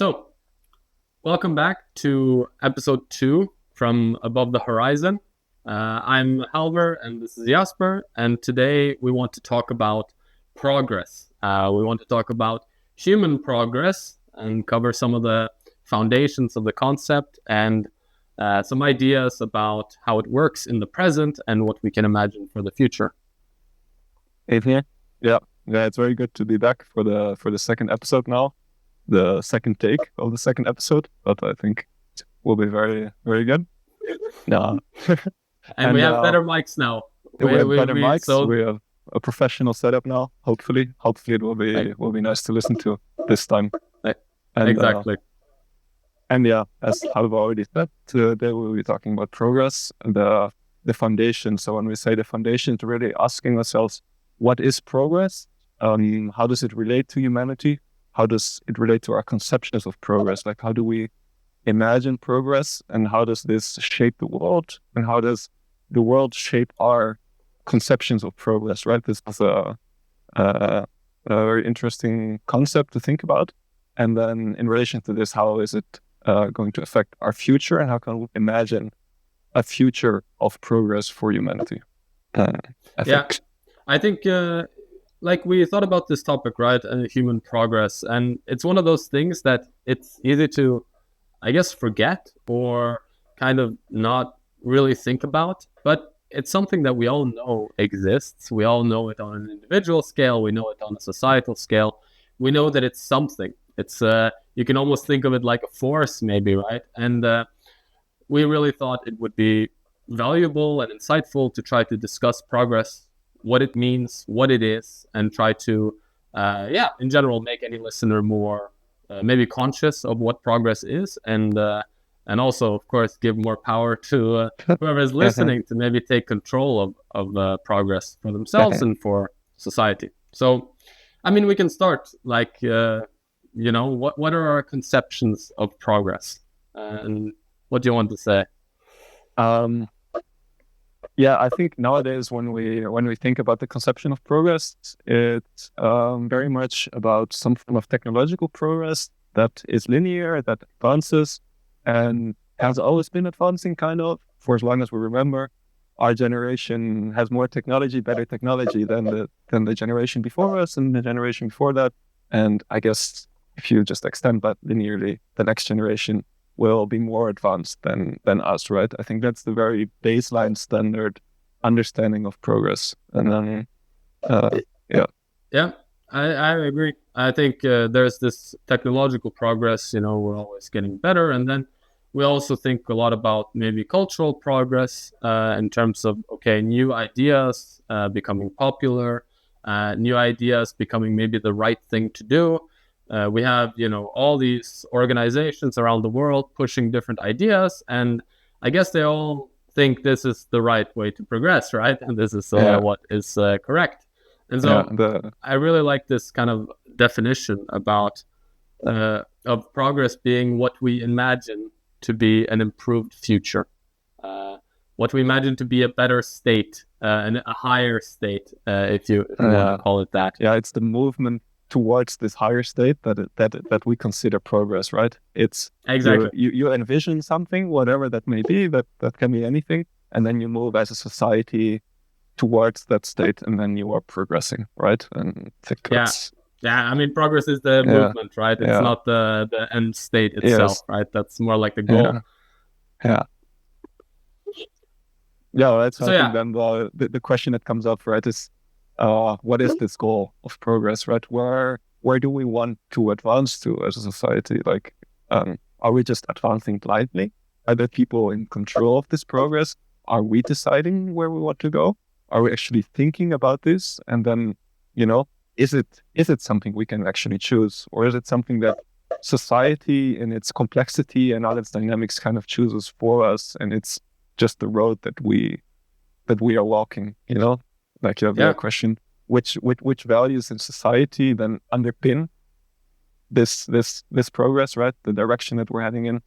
So, welcome back to episode 2 from Above the Horizon. I'm Halver and this is Jasper, and today we want to talk about progress. We want to talk about human progress and cover some of the foundations of the concept and some ideas about how it works in the present and what we can imagine for the future. Yeah, it's very good to be back for the second episode now. The second take of the second episode, but I think it will be very, very good. No. and we have better mics now. We have better mics. So we have a professional setup now. Hopefully it will be nice to listen to this time. And, exactly. As Halva already said, today we'll be talking about progress and the foundation. So when we say the foundation, it's really asking ourselves, what is progress? How does it relate to humanity? How does it relate to our conceptions of progress? Like, how do we imagine progress, and how does this shape the world? And how does the world shape our conceptions of progress, right? This is a very interesting concept to think about. And then in relation to this, how is it going to affect our future, and how can we imagine a future of progress for humanity? I think we thought about this topic, right? Human progress. And it's one of those things that it's easy to, I guess, forget or kind of not really think about. But it's something that we all know exists. We all know it on an individual scale. We know it on a societal scale. We know that it's something. It's you can almost think of it like a force, maybe, right? And we really thought it would be valuable and insightful to try to discuss progress, what it means, what it is, and try to, in general, make any listener more maybe conscious of what progress is, and also, of course, give more power to whoever is listening to maybe take control of progress for themselves and for society. So, I mean, we can start what are our conceptions of progress, and what do you want to say? I think nowadays when we think about the conception of progress, it's very much about some form of technological progress that is linear, that advances, and has always been advancing kind of for as long as we remember. Our generation has more technology, better technology than the generation before us and the generation before that. And I guess if you just extend that linearly, the next generation will be more advanced than us, right? I think that's the very baseline standard understanding of progress. And then, I agree. I think there's this technological progress, we're always getting better. And then we also think a lot about maybe cultural progress in terms of, new ideas becoming popular, new ideas becoming maybe the right thing to do. We have, all these organizations around the world pushing different ideas, and I guess they all think this is the right way to progress, right? And this is what is correct. And so I really like this kind of definition about of progress being what we imagine to be an improved future, what we imagine to be a better state, and a higher state, if you want to call it that. Yeah, it's the movement towards this higher state that we consider progress, right? It's exactly you envision something, whatever that may be, that can be anything, and then you move as a society towards that state, and then you are progressing, right? And I mean, progress is the movement, right? It's not the end state itself, right? That's more like the goal. That's I think then the question that comes up, right, is what is this goal of progress, right? Where do we want to advance to as a society? Like, are we just advancing blindly? Are there people in control of this progress? Are we deciding where we want to go? Are we actually thinking about this? And then, is it something we can actually choose? Or is it something that society in its complexity and all its dynamics kind of chooses for us, and it's just the road that we are walking, Like you have the question, which values in society then underpin this progress, right? The direction that we're heading in.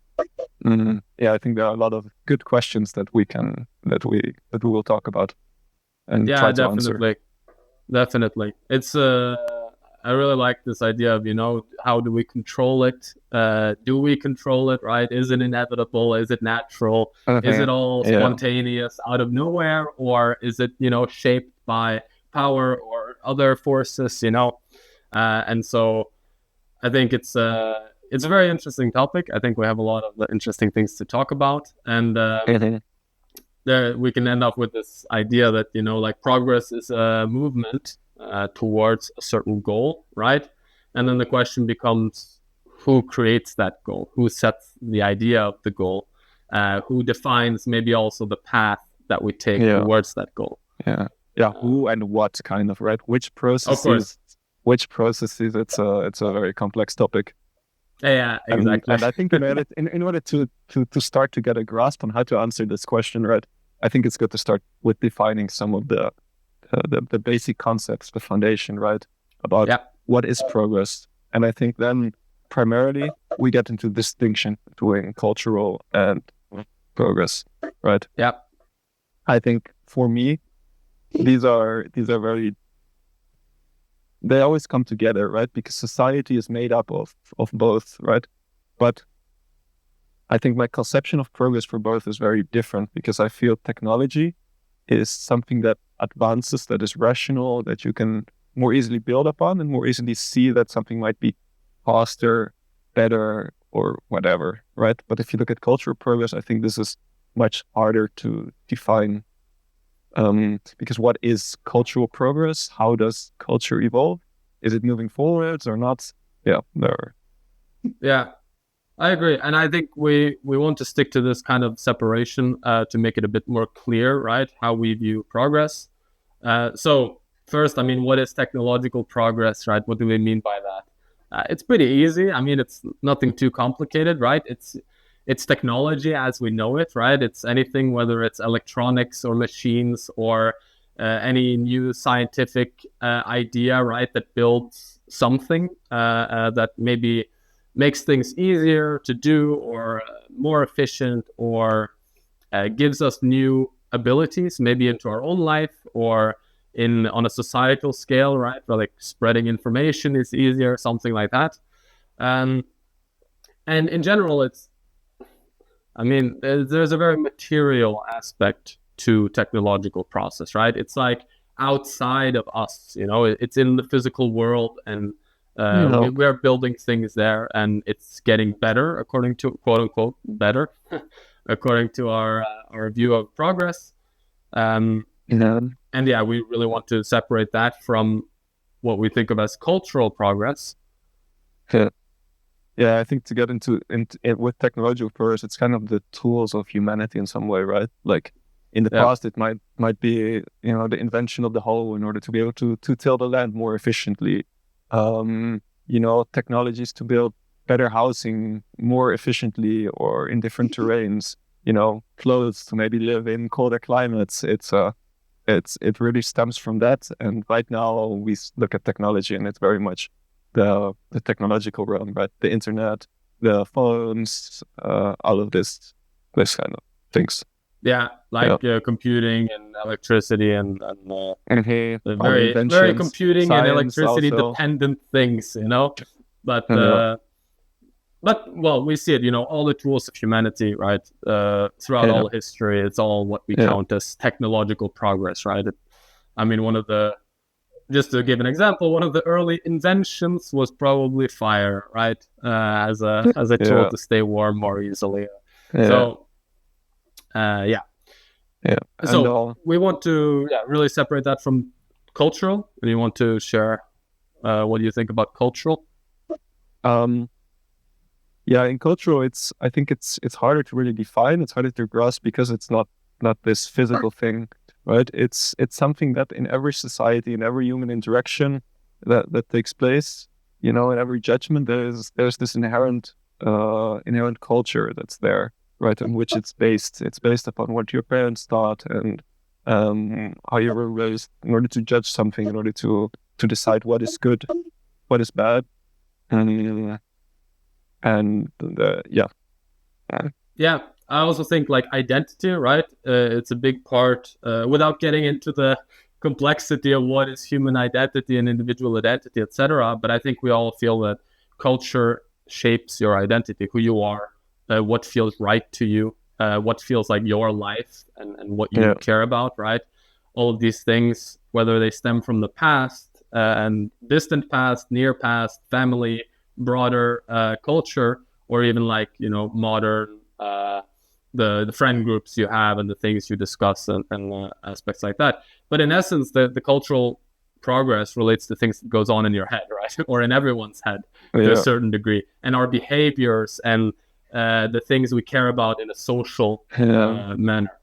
I think there are a lot of good questions that we will talk about and try to answer. Definitely. It's I really like this idea of, how do we control it? Do we control it, right? Is it inevitable? Is it natural? Is it all spontaneous out of nowhere? Or is it, shaped by power or other forces, And so I think it's a very interesting topic. I think we have a lot of interesting things to talk about. And there we can end up with this idea that, like progress is a movement towards a certain goal, right? And then the question becomes, who creates that goal? Who sets the idea of the goal? Who defines maybe also the path that we take towards that goal? Who and what kind of, right? Which processes? It's a very complex topic. Yeah, exactly. And I think in order to start to get a grasp on how to answer this question, right? I think it's good to start with defining some of the basic concepts, the foundation, right? About what is progress. And I think then primarily we get into distinction between cultural and progress, right? Yeah. I think for me, these are very, they always come together, right? Because society is made up of both, right? But I think my conception of progress for both is very different, because I feel technology is something that advances, that is rational, that you can more easily build upon and more easily see that something might be faster, better, or whatever, right? But if you look at cultural progress, I think this is much harder to define, because what is cultural progress? How does culture evolve? Is it moving forwards or not? Yeah, I agree. And I think we want to stick to this kind of separation to make it a bit more clear, right? How we view progress. So first, what is technological progress, right? What do we mean by that? It's pretty easy. It's nothing too complicated, right? It's technology as we know it, right? It's anything, whether it's electronics or machines or any new scientific idea, right? That builds something that maybe makes things easier to do or more efficient, or gives us new abilities, maybe into our own life or on a societal scale, right? Where like spreading information is easier, something like that. And in general, there's a very material aspect to technological process, right? It's like outside of us, it's in the physical world, and we're building things there, and it's getting better, according to, quote unquote, better, according to our view of progress. And we really want to separate that from what we think of as cultural progress. Yeah, I think to get into with technological progress, it's kind of the tools of humanity in some way, right? Like in the past, it might be the invention of the hoe in order to be able to till the land more efficiently. Technologies to build better housing more efficiently or in different terrains. Clothes to maybe live in colder climates. It really stems from that. And right now we look at technology, and it's very much the technological realm, right? The internet, the phones, all of this kind of things. Yeah, like computing and electricity and very very computing and electricity also dependent things, But well, we see it, all the tools of humanity, right? Throughout all history, it's all what we count as technological progress, right? Just to give an example, one of the early inventions was probably fire, right? As a tool to stay warm more easily. So, So we want to really separate that from cultural. And you want to share what do you think about cultural? In cultural, I think it's harder to really define. It's harder to grasp because it's not this physical thing. Right, it's something that in every society, in every human interaction that takes place, in every judgment, there's this inherent culture that's there, right, on which it's based. It's based upon what your parents thought and how you were raised in order to judge something, in order to decide what is good, what is bad, Yeah. I also think like identity, right? It's a big part, without getting into the complexity of what is human identity and individual identity, etc. But I think we all feel that culture shapes your identity, who you are, what feels right to you, what feels like your life, and what you care about, right? All of these things, whether they stem from the past and distant past, near past, family, broader culture, or even like, you know, modern the friend groups you have and the things you discuss and aspects like that. But in essence, the cultural progress relates to things that goes on in your head, right? Or in everyone's head to a certain degree. And our behaviors and the things we care about in a social manner.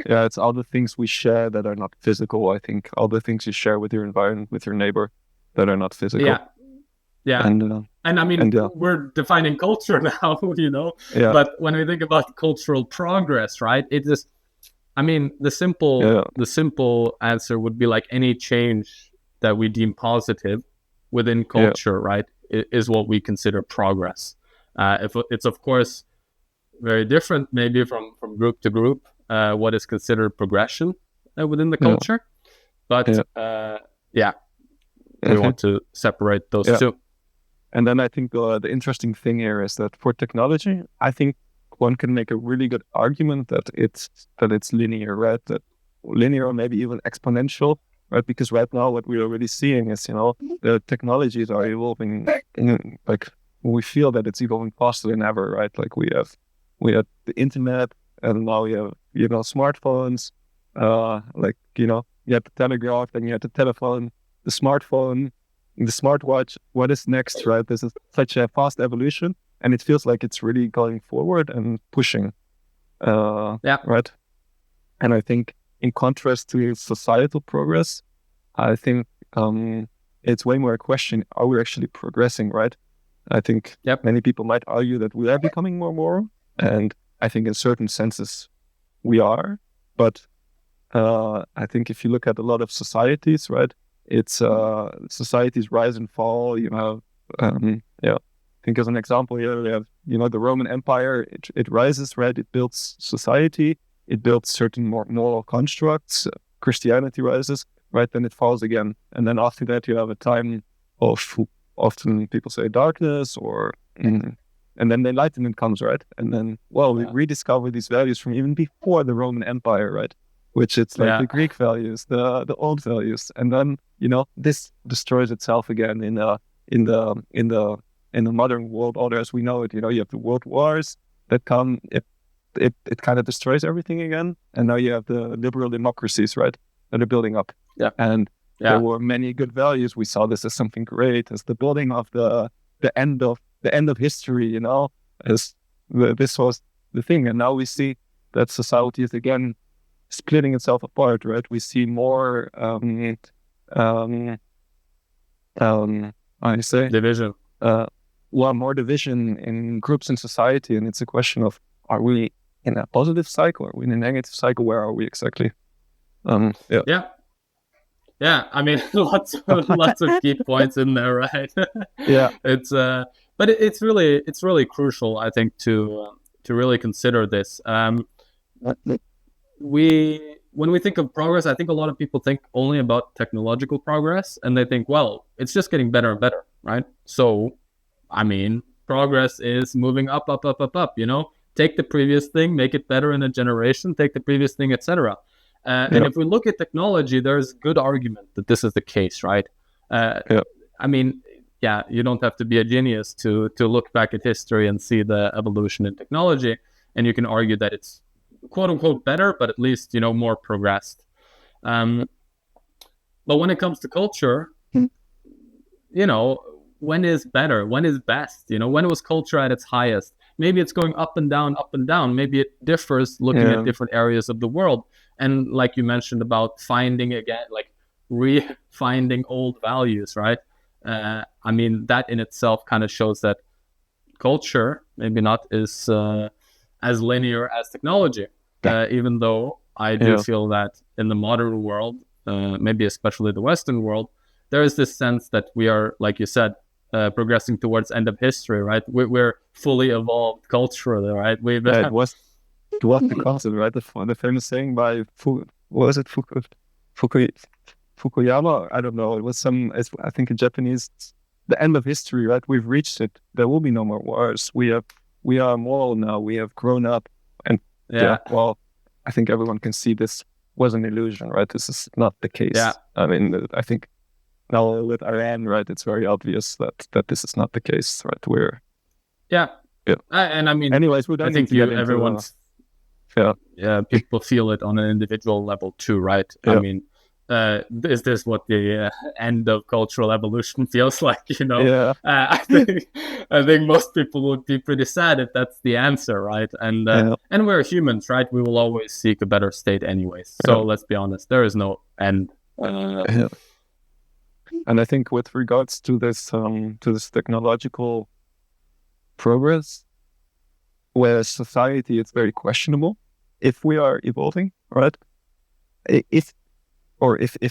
Yeah, it's all the things we share that are not physical, I think. All the things you share with your environment, with your neighbor, that are not physical. Yeah. And I mean, we're defining culture now, you know? Yeah. But when we think about cultural progress, right, it is, I mean, the simple answer would be like any change that we deem positive within culture, right, is what we consider progress. If it's, of course, very different maybe from group to group, what is considered progression within the culture. But we want to separate those two. And then I think the interesting thing here is that for technology, I think one can make a really good argument that it's linear, right? That linear or maybe even exponential, right? Because right now what we're already seeing is, you know, the technologies are evolving. Like we feel that it's evolving faster than ever, right? Like we have the internet, and now we have, you know, smartphones. Like, you know, you had the telegraph, then you had the telephone, the smartphone, the smartwatch. What is next, right? This is such a fast evolution, and it feels like it's really going forward and pushing. Right. And I think in contrast to societal progress, I think it's way more a question: are we actually progressing, right? I think many people might argue that we are becoming more moral, and I think in certain senses we are. But I think if you look at a lot of societies, right, it's societies rise and fall. You have, I think as an example here, we have, you know, the Roman Empire. It rises, right? It builds society. It builds certain more moral constructs. Christianity rises, right? Then it falls again, and then after that you have a time of, often people say, darkness, or and then the Enlightenment comes, right? And then, we rediscover these values from even before the Roman Empire, right? Which it's like the Greek values, the old values, and then, you know, this destroys itself again in the modern world order as we know it. You know, you have the world wars that come. It kind of destroys everything again, and now you have the liberal democracies, right, that are building up. And there were many good values. We saw this as something great, as the building of the end of history. You know, as this was the thing, and now we see that society is again splitting itself apart, right? We see more division. More division in groups in society, and it's a question of, are we in a positive cycle? Are we in a negative cycle? Where are we exactly? I mean, lots of key points in there, right? It's but it's really crucial, I think, to really consider this. When we think of progress, I think a lot of people think only about technological progress, and they think, well, it's just getting better and better, right? So, I mean, progress is moving up, you know? Take the previous thing, make it better in a generation, take the previous thing, etc. And if we look at technology, there's good argument that this is the case, right? I mean, you don't have to be a genius to look back at history and see the evolution in technology, and you can argue that it's quote unquote better, but at least, you know, more progressed. But when it comes to culture, you know, when is better? When is best? You know, when was culture at its highest? Maybe it's going up and down, up and down. Maybe it differs looking at different areas of the world. And like you mentioned about finding again, like re-finding old values, right? I mean, that in itself kind of shows that culture maybe not is as linear as technology, even though I do feel that in the modern world, maybe especially the Western world, there is this sense that we are, like you said, progressing towards end of history, right? We're fully evolved culturally, right? It was the concept, right? The famous saying by Foucault, Fukuyama, I don't know, it was I think in Japanese, the end of history, right? We've reached it. There will be no more wars. We are moral now. We have grown up. And well, I think everyone can see this was an illusion, right? This is not the case. Yeah. I mean, I think now with Iran, right, it's very obvious that this is not the case, right? And I mean, anyways, I think everyone's people feel it on an individual level too, right? I mean, is this what the end of cultural evolution feels like? I think most people would be pretty sad if that's the answer, right? And we're humans, right? We will always seek a better state anyways. So let's be honest, there is no end. And I think with regards to this technological progress, where society is very questionable if we are evolving, right? If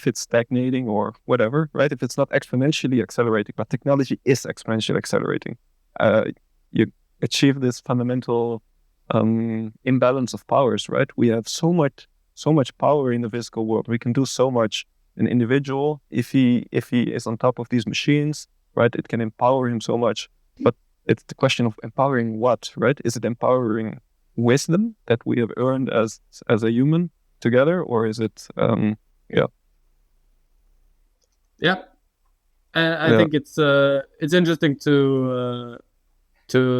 it's stagnating or whatever, right? If it's not exponentially accelerating, but technology is exponentially accelerating, you achieve this fundamental imbalance of powers, right? We have so much power in the physical world. We can do so much. An individual, if he is on top of these machines, right, it can empower him so much. But it's the question of empowering what, right? Is it empowering wisdom that we have earned as a human together, or is it and I think it's interesting to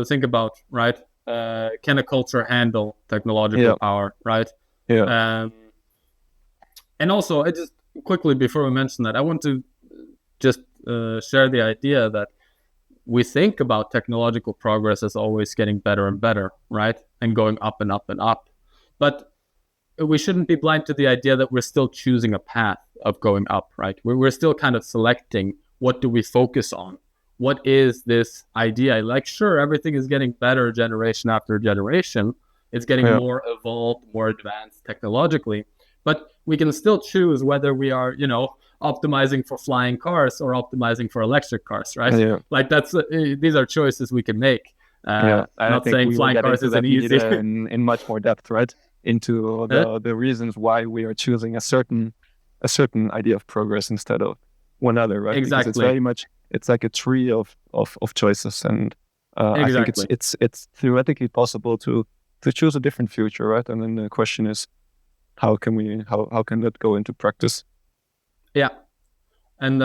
think about, right? Can a culture handle technological power, right? And also, I just quickly, before we mention that, I want to just share the idea that we think about technological progress as always getting better and better, right? And going up and up and up. But we shouldn't be blind to the idea that we're still choosing a path of going up, right? We're still kind of selecting what do we focus on? What is this idea? Like, sure, everything is getting better generation after generation. It's getting more evolved, more advanced technologically. But we can still choose whether we are, optimizing for flying cars or optimizing for electric cars, right? Like these are choices we can make. I'm not saying flying cars isn't easy. in much more depth, right? Into the reasons why we are choosing a certain idea of progress instead of one other, right? Exactly. Because it's very much, it's like a tree of choices, and I think it's theoretically possible to choose a different future, right? And then the question is, how can that go into practice? And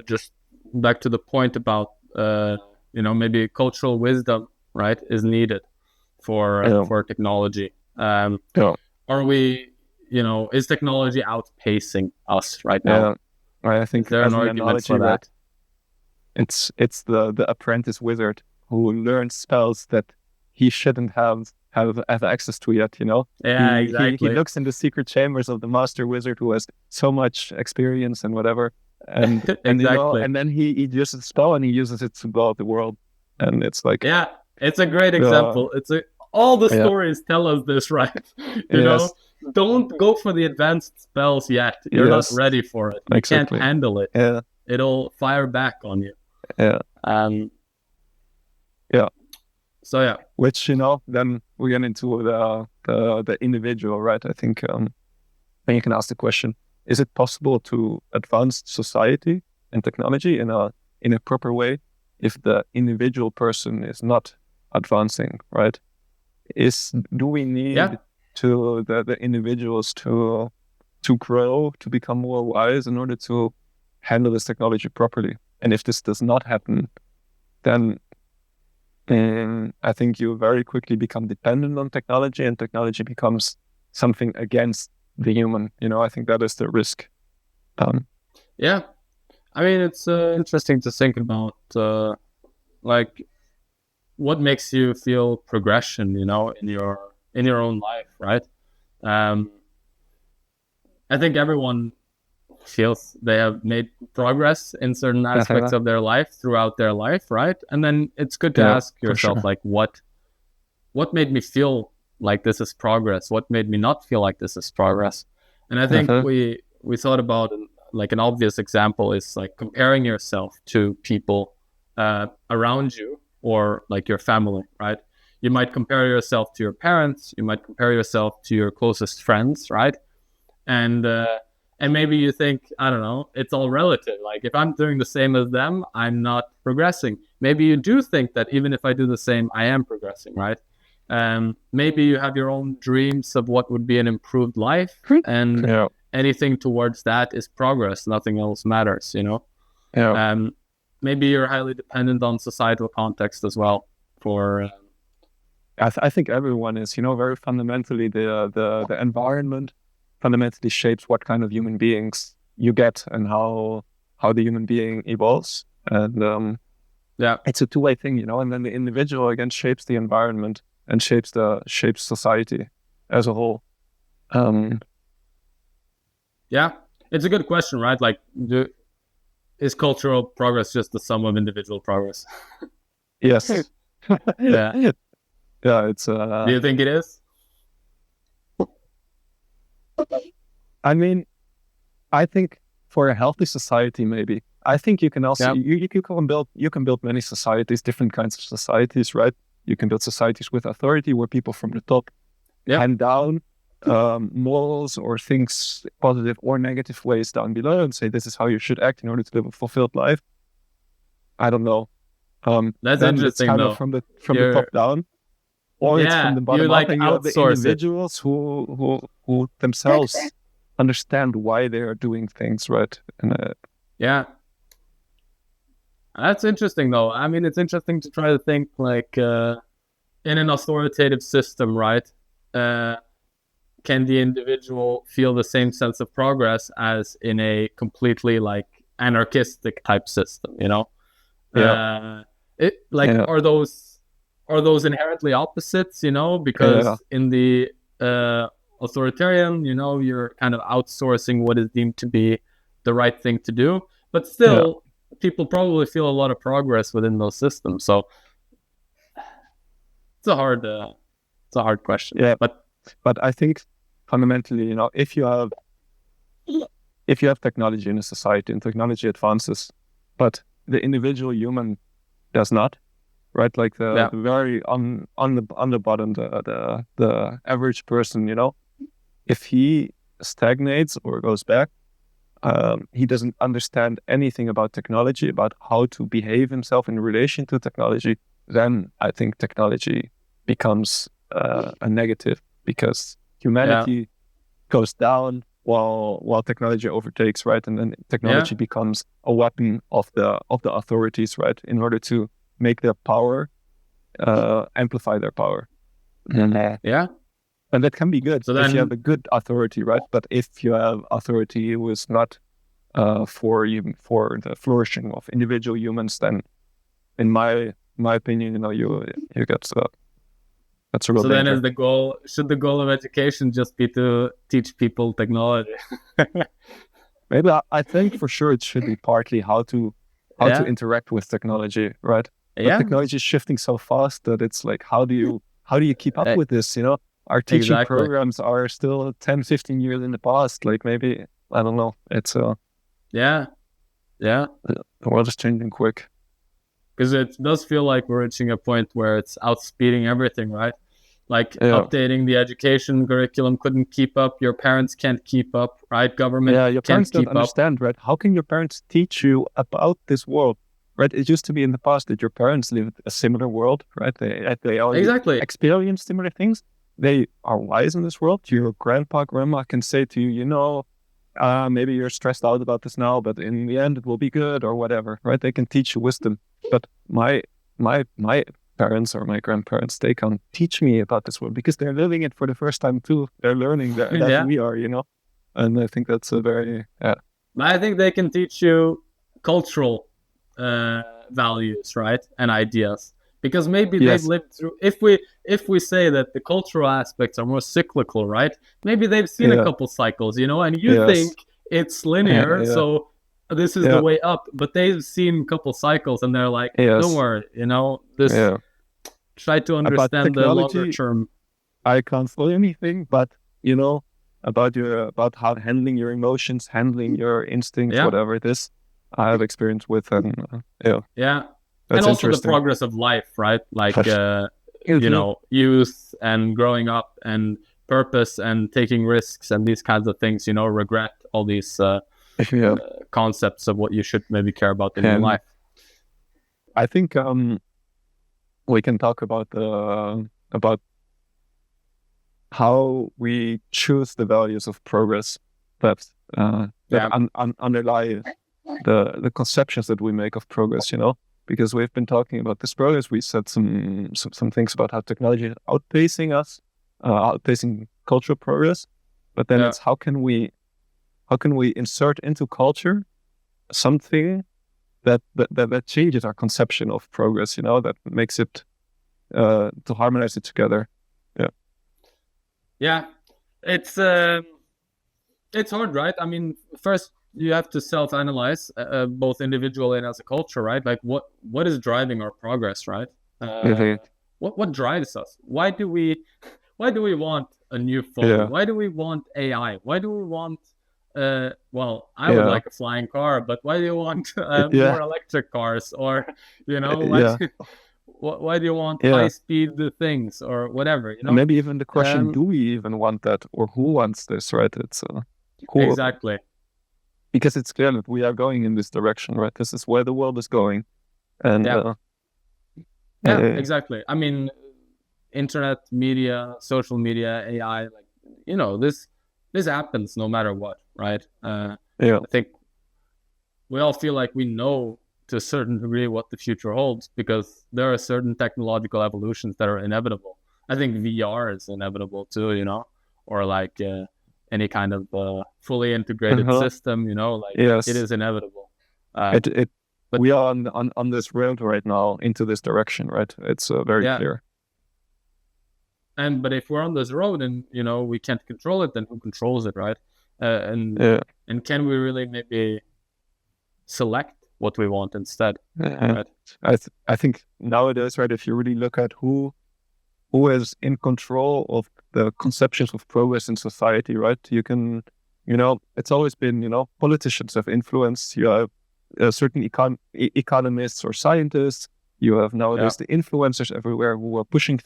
just back to the point about maybe cultural wisdom, right, is needed for technology. Are we, is technology outpacing us right now? I think there an argument for that. It's the apprentice wizard who learns spells that he shouldn't have access to yet, Exactly. He looks in the secret chambers of the master wizard who has so much experience and whatever, and exactly. And then he uses a spell and he uses it to blow out the world, and it's like it's a great example. All the stories tell us this, right? You know, don't go for the advanced spells yet. You're not ready for it. You can't handle it. It'll fire back on you. So which then we get into the individual, right? I think then you can ask the question: is it possible to advance society and technology in a proper way if the individual person is not advancing, right? Do we need the individuals to grow, to become more wise in order to handle this technology properly? And if this does not happen, then I think you very quickly become dependent on technology, and technology becomes something against the human. I think that is the risk. I mean, it's interesting to think about what makes you feel progression, in your own life, right? I think everyone feels they have made progress in certain aspects of their life throughout their life, right? And then it's good to ask yourself, what made me feel like this is progress? What made me not feel like this is progress? And I think we thought about an obvious example is comparing yourself to people around you or your family, right? You might compare yourself to your parents. You might compare yourself to your closest friends, right? And And maybe you think, I don't know, it's all relative. Like if I'm doing the same as them, I'm not progressing. Maybe you do think that even if I do the same, I am progressing, right? Maybe you have your own dreams of what would be an improved life, and anything towards that is progress. Nothing else matters, you know? Maybe you're highly dependent on societal context as well for... I think everyone is, you know, very fundamentally the environment fundamentally shapes what kind of human beings you get and how the human being evolves. And it's a two-way thing, you know, and then the individual again shapes the environment and shapes society as a whole. Yeah, it's a good question, right? Like, is cultural progress just the sum of individual progress? Yes. Yeah. Yeah, it's... Do you think it is? I mean, I think for a healthy society, maybe. I think you can also you can build many societies, different kinds of societies, right? You can build societies with authority where people from the top hand down morals or things, positive or negative ways down below, and say this is how you should act in order to live a fulfilled life. I don't know. That's interesting, kind though. Of from the top down. Or it's from the bottom up, and you have the individuals who themselves understand why they are doing things, right? And that's interesting, though. I mean, it's interesting to try to think like in an authoritative system, right? Can the individual feel the same sense of progress as in a completely like anarchistic type system? You know, Are those inherently opposites, you know, because in the authoritarian, you know, you're kind of outsourcing what is deemed to be the right thing to do, but still people probably feel a lot of progress within those systems. So it's a hard question. Yeah, but I think fundamentally, you know, if you have technology in a society and technology advances, but the individual human does not, right? Like the very on the bottom, the average person, you know, if he stagnates or goes back, he doesn't understand anything about technology, about how to behave himself in relation to technology, then I think technology becomes a negative, because humanity goes down while technology overtakes, right? And then technology becomes a weapon of the authorities, right? In order to make their power, amplify their power. And that can be good if you have a good authority, right? But if you have authority who is not for the flourishing of individual humans, then in my opinion, you know, you get that's a real danger. Then should the goal of education just be to teach people technology? Maybe I think for sure it should be partly how to interact with technology, right? But technology is shifting so fast that it's like, how do you keep up with this? You know, our teaching programs are still 10, 15 years in the past. Like maybe, I don't know. It's the world is changing quick. Because it does feel like we're reaching a point where it's outspeeding everything, right? Like updating the education curriculum couldn't keep up. Your parents can't keep up, right? Government your parents don't understand, right? How can your parents teach you about this world? Right, it used to be in the past that your parents lived a similar world, right? They already experienced similar things. They are wise in this world. Your grandpa, grandma can say to you, you know, maybe you're stressed out about this now, but in the end it will be good or whatever, right? They can teach you wisdom. But my parents or my grandparents, they can't teach me about this world because they're living it for the first time too. They're learning that we are, you know. And I think that's a very I think they can teach you cultural values, right, and ideas, because maybe they've lived through. If we say that the cultural aspects are more cyclical, right? Maybe they've seen a couple cycles, you know, and you think it's linear, so this is the way up. But they've seen a couple cycles, and they're like, "Don't worry, you know, this." Try to understand the longer term. I can't say anything, but you know, about how handling your emotions, handling your instincts, whatever it is. I have experience with, and and also the progress of life, right? Like you know, youth and growing up and purpose and taking risks and these kinds of things, regret all these concepts of what you should maybe care about in your life. I think we can talk about how we choose the values of progress that underlie the conceptions that we make of progress, because we've been talking about this progress. We said some things about how technology is outpacing us, outpacing cultural progress, but then it's how can we insert into culture something that changes our conception of progress, that makes it to harmonize it together. Yeah, it's hard, right? I mean, first you have to self-analyze, both individually and as a culture, right? Like what is driving our progress, right? What drives us? Why do we want a new phone? Why do we want AI? Why do we want well, I would like a flying car, but why do you want more electric cars? Or why do you want high-speed things or whatever? And maybe even the question: do we even want that, or who wants this? Right? It's exactly, because it's clear that we are going in this direction, right? This is where the world is going, and exactly. I mean, internet, media, social media, AI, like this happens no matter what, right? I think we all feel like we know to a certain degree what the future holds, because there are certain technological evolutions that are inevitable. I think VR is inevitable too, or like any kind of fully integrated system, it is inevitable. But we are on this road right now into this direction, right? It's very clear. But if we're on this road and we can't control it, then who controls it, right? And can we really maybe select what we want instead? Right? I think nowadays, right, if you really look at who is in control of the conceptions of progress in society, right, you can, it's always been, politicians have influence. You have certain economists or scientists. You have nowadays the influencers everywhere who are pushing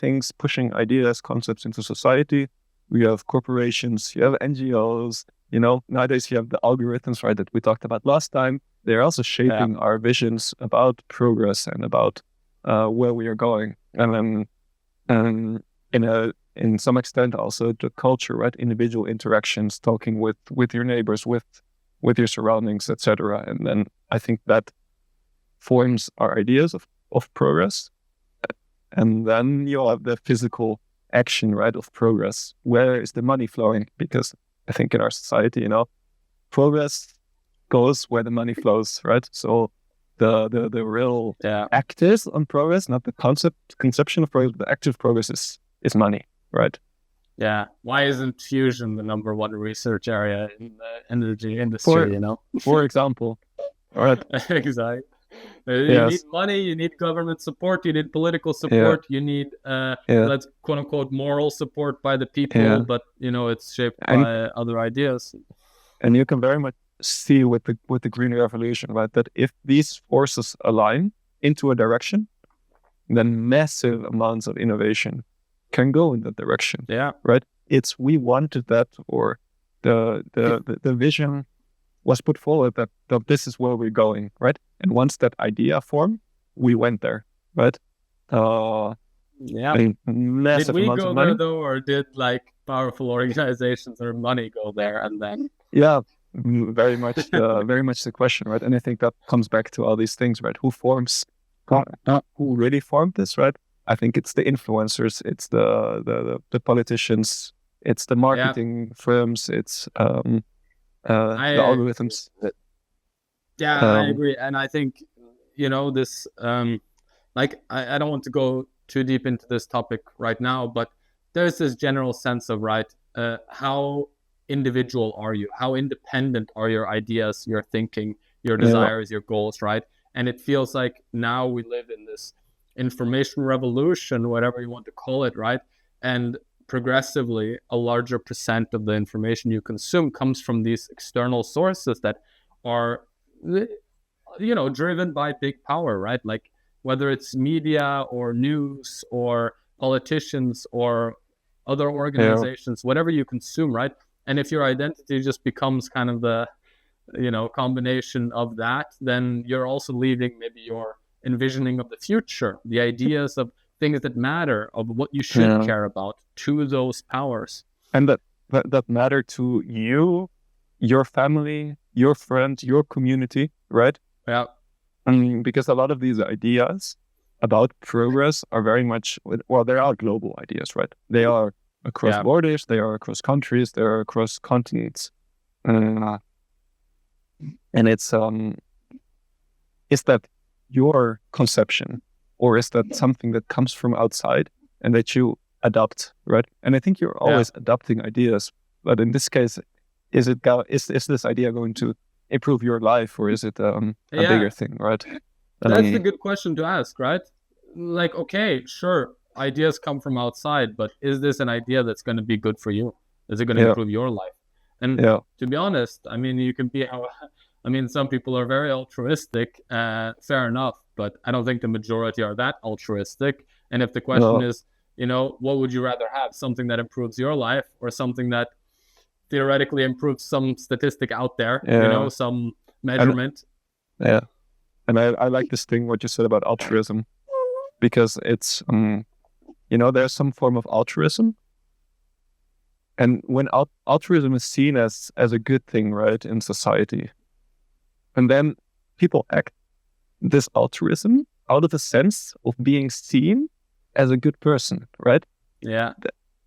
ideas, concepts into society. We have corporations, you have NGOs, nowadays you have the algorithms, right, that we talked about last time. They're also shaping our visions about progress and about where we are going. And then in some extent also the culture, right, individual interactions, talking with your neighbors, with your surroundings, etc. And then I think that forms our ideas of progress. And then you have the physical action, right, of progress. Where is the money flowing? Because I think in our society, progress goes where the money flows, right? So the real act is on progress, not the conception of progress, but the active progress is money, right? Yeah. Why isn't fusion the number one research area in the energy industry, For example. All right. Exactly. You need money, you need government support, you need political support, you need let's quote unquote moral support by the people, but it's shaped by other ideas. And you can very much see with the green revolution, right, that if these forces align into a direction, then massive amounts of innovation can go in that direction. Right? It's we wanted that, or the vision was put forward that this is where we're going, right? And once that idea formed, we went there, right? Did we go there though, or did like powerful organizations or money go there and then? Yeah, very much the question, right? And I think that comes back to all these things, right? Who really formed this, right? I think it's the influencers, it's the politicians, it's the marketing firms, it's the algorithms. I agree. And I think, this, like, I don't want to go too deep into this topic right now, but there's this general sense of, right, how individual are you? How independent are your ideas, your thinking, your desires, your goals, right? And it feels like now we live in this information revolution, whatever you want to call it, right? And progressively, a larger percent of the information you consume comes from these external sources that are, driven by big power, right? Like whether it's media or news or politicians or other organizations, whatever you consume, right? And if your identity just becomes kind of the, combination of that, then you're also leaving maybe your envisioning of the future, the ideas of things that matter, of what you should care about, to those powers. And that matter to you, your family, your friends, your community, right? Yeah. Because a lot of these ideas about progress are very much, well, they are global ideas, right? They are across borders, they are across countries, they are across continents. And it's, is that your conception, or is that something that comes from outside and that you adopt, right? And I think you're always adopting ideas, but in this case, is this idea going to improve your life, or is it a bigger thing, right? That's a good question to ask, right? Like, okay, sure, ideas come from outside, but is this an idea that's going to be good for you? Is it going to improve your life? And to be honest, I mean, you can be some people are very altruistic, fair enough, but I don't think the majority are that altruistic. And if the question is, what would you rather have? Something that improves your life, or something that theoretically improves some statistic out there, some measurement? And I like this thing, what you said about altruism, because it's, there's some form of altruism. And when altruism is seen as a good thing, right, in society, and then people act this altruism out of a sense of being seen as a good person, right? Yeah.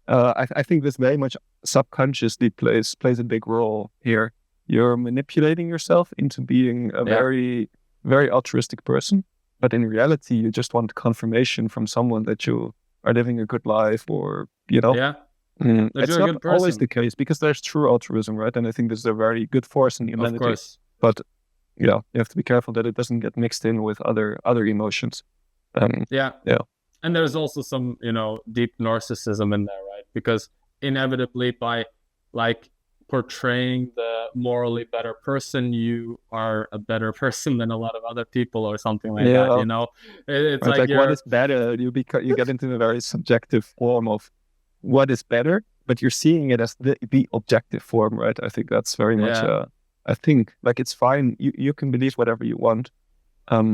I think this very much subconsciously plays a big role here. You're manipulating yourself into being a very, very altruistic person, but in reality, you just want confirmation from someone that you are living a good life, or it's not always the case, because there's true altruism, right? And I think this is a very good force in humanity. Of course. But you have to be careful that it doesn't get mixed in with other emotions. And there's also some deep narcissism in there, right? Because inevitably, by like portraying the morally better person, you are a better person than a lot of other people, or something like that. It's right, like what is better? You get into a very subjective form of what is better, but you're seeing it as the objective form, right? I think that's very much I think, like, it's fine. You can believe whatever you want.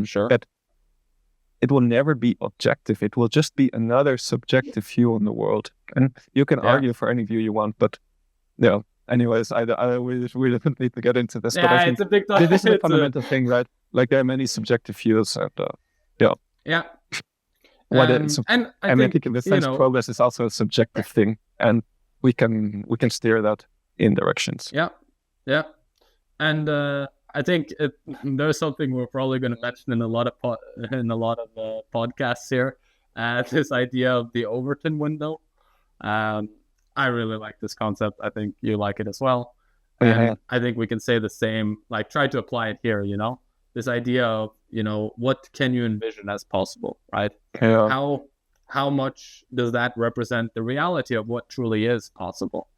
Sure. But it will never be objective. It will just be another subjective view on the world. And you can argue for any view you want, but anyways, we don't need to get into this. Yeah, but I think it's a big topic. This is a fundamental thing, right? Like, there are many subjective views, and I think in this sense, progress is also a subjective thing, and we can steer that in directions. Yeah. And I think there's something we're probably going to mention in a lot of podcasts here. This idea of the Overton window. I really like this concept. I think you like it as well. And I think we can say the same. Like, try to apply it here. This idea of what can you envision as possible, right? How much does that represent the reality of what truly is possible?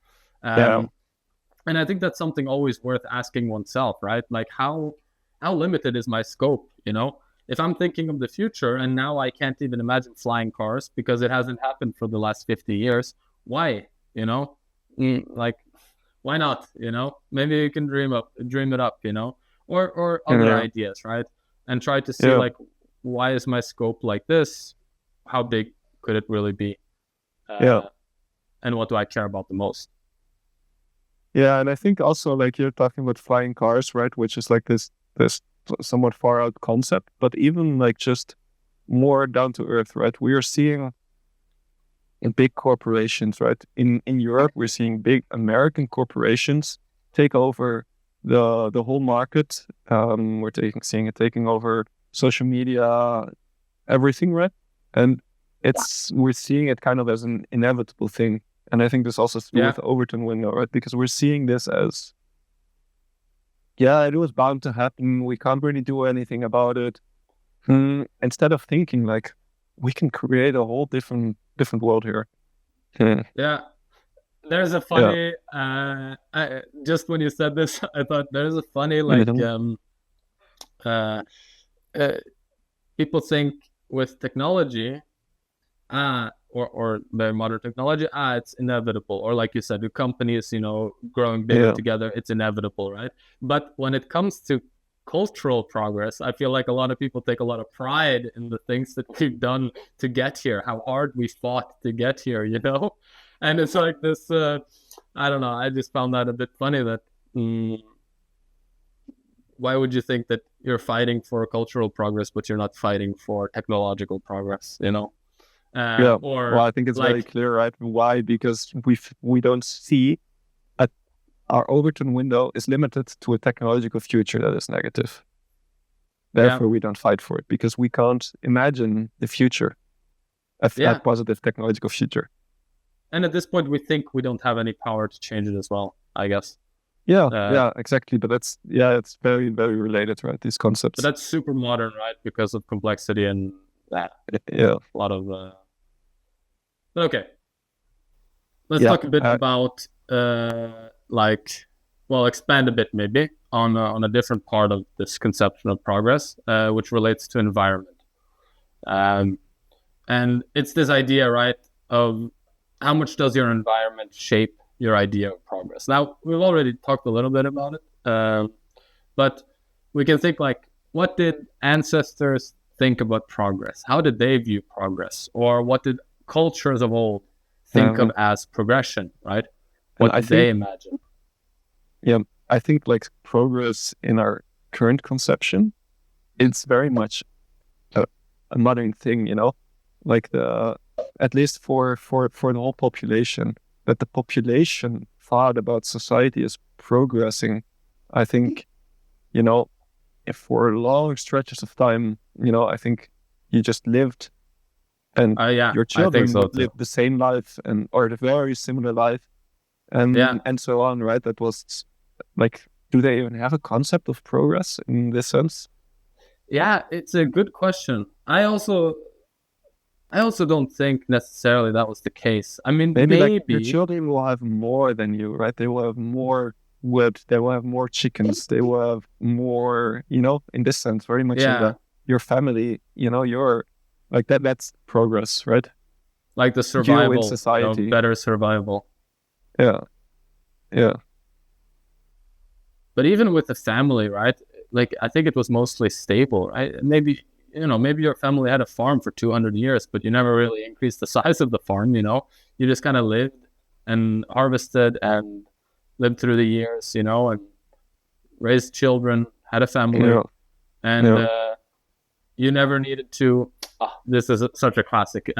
And I think that's something always worth asking oneself, right? Like, how limited is my scope? If I'm thinking of the future and now I can't even imagine flying cars because it hasn't happened for the last 50 years, why? Like, why not? Maybe you can dream it up, or other ideas, right? And try to see like, why is my scope like this? How big could it really be? And what do I care about the most? Yeah, and I think also, like, you're talking about flying cars, right? Which is like this somewhat far out concept, but even like just more down to earth, right? We are seeing in big corporations, right? In Europe, we're seeing big American corporations take over the whole market. We're seeing it taking over social media, everything, right? And we're seeing it kind of as an inevitable thing. And I think this also has to do with the Overton window, right? Because we're seeing this as, it was bound to happen. We can't really do anything about it. Instead of thinking like, we can create a whole different world here. Yeah. There's a funny, just when you said this, I thought there's a funny, like, people think with technology, or very modern technology, it's inevitable. Or like you said, the companies, growing bigger together, it's inevitable, right? But when it comes to cultural progress, I feel like a lot of people take a lot of pride in the things that we've done to get here, how hard we fought to get here, And it's like this, I don't know, I just found that a bit funny that why would you think that you're fighting for cultural progress, but you're not fighting for technological progress, Well, I think it's very clear, right? Why? Because we don't see our Overton window is limited to a technological future that is negative. Therefore, we don't fight for it because we can't imagine the future, a positive technological future. And at this point, we think we don't have any power to change it as well, I guess. Yeah, exactly. But it's very, very related, right? These concepts. But that's super modern, right? Because of complexity and that. Yeah. A lot of... But okay. Let's talk a bit about, expand a bit maybe on a different part of this conception of progress, which relates to environment. And it's this idea, right, of how much does your environment shape your idea of progress? Now, we've already talked a little bit about it, but we can think what did ancestors think about progress? How did they view progress? Or what did cultures of old think of as progression, right? What did they imagine? Yeah, I think progress in our current conception, it's very much a modern thing, at least for the whole population, that the population thought about society as progressing. I think, if for long stretches of time, I think you just lived and your children lived the same life or the very similar life and so on, right? That was do they even have a concept of progress in this sense? Yeah, it's a good question. I also don't think necessarily that was the case. I mean, maybe your children will have more than you, right? They will have more wood. They will have more chickens. They will have more, in this sense, very much your family, your that. That's progress, right? Like the survival, in society, better survival. Yeah. But even with the family, right? I think it was mostly stable, right? Maybe your family had a farm for 200 years, but you never really increased the size of the farm, You just kind of lived and harvested and lived through the years, and raised children, had a family. And you never needed to... this is such a classic.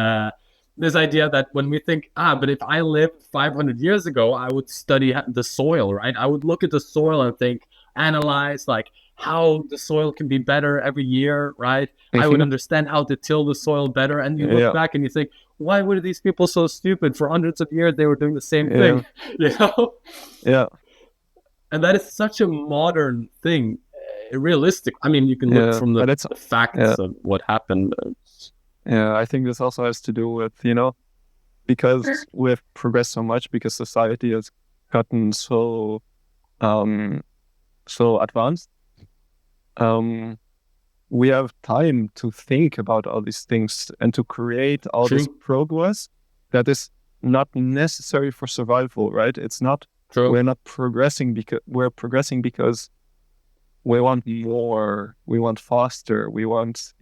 This idea that when we think, but if I lived 500 years ago, I would study the soil, right? I would look at the soil and analyze how the soil can be better every year, right? I would understand how to till the soil better. And you look back and you think, why were these people so stupid? For hundreds of years, they were doing the same thing, Yeah. And that is such a modern thing. Realistic. I mean, you can look from the facts of what happened. Yeah, I think this also has to do with, because we've progressed so much, because society has gotten so advanced. We have time to think about all these things and to create all this progress that is not necessary for survival, right? It's not. We're not progressing because we're progressing because we want more, we want faster, we want,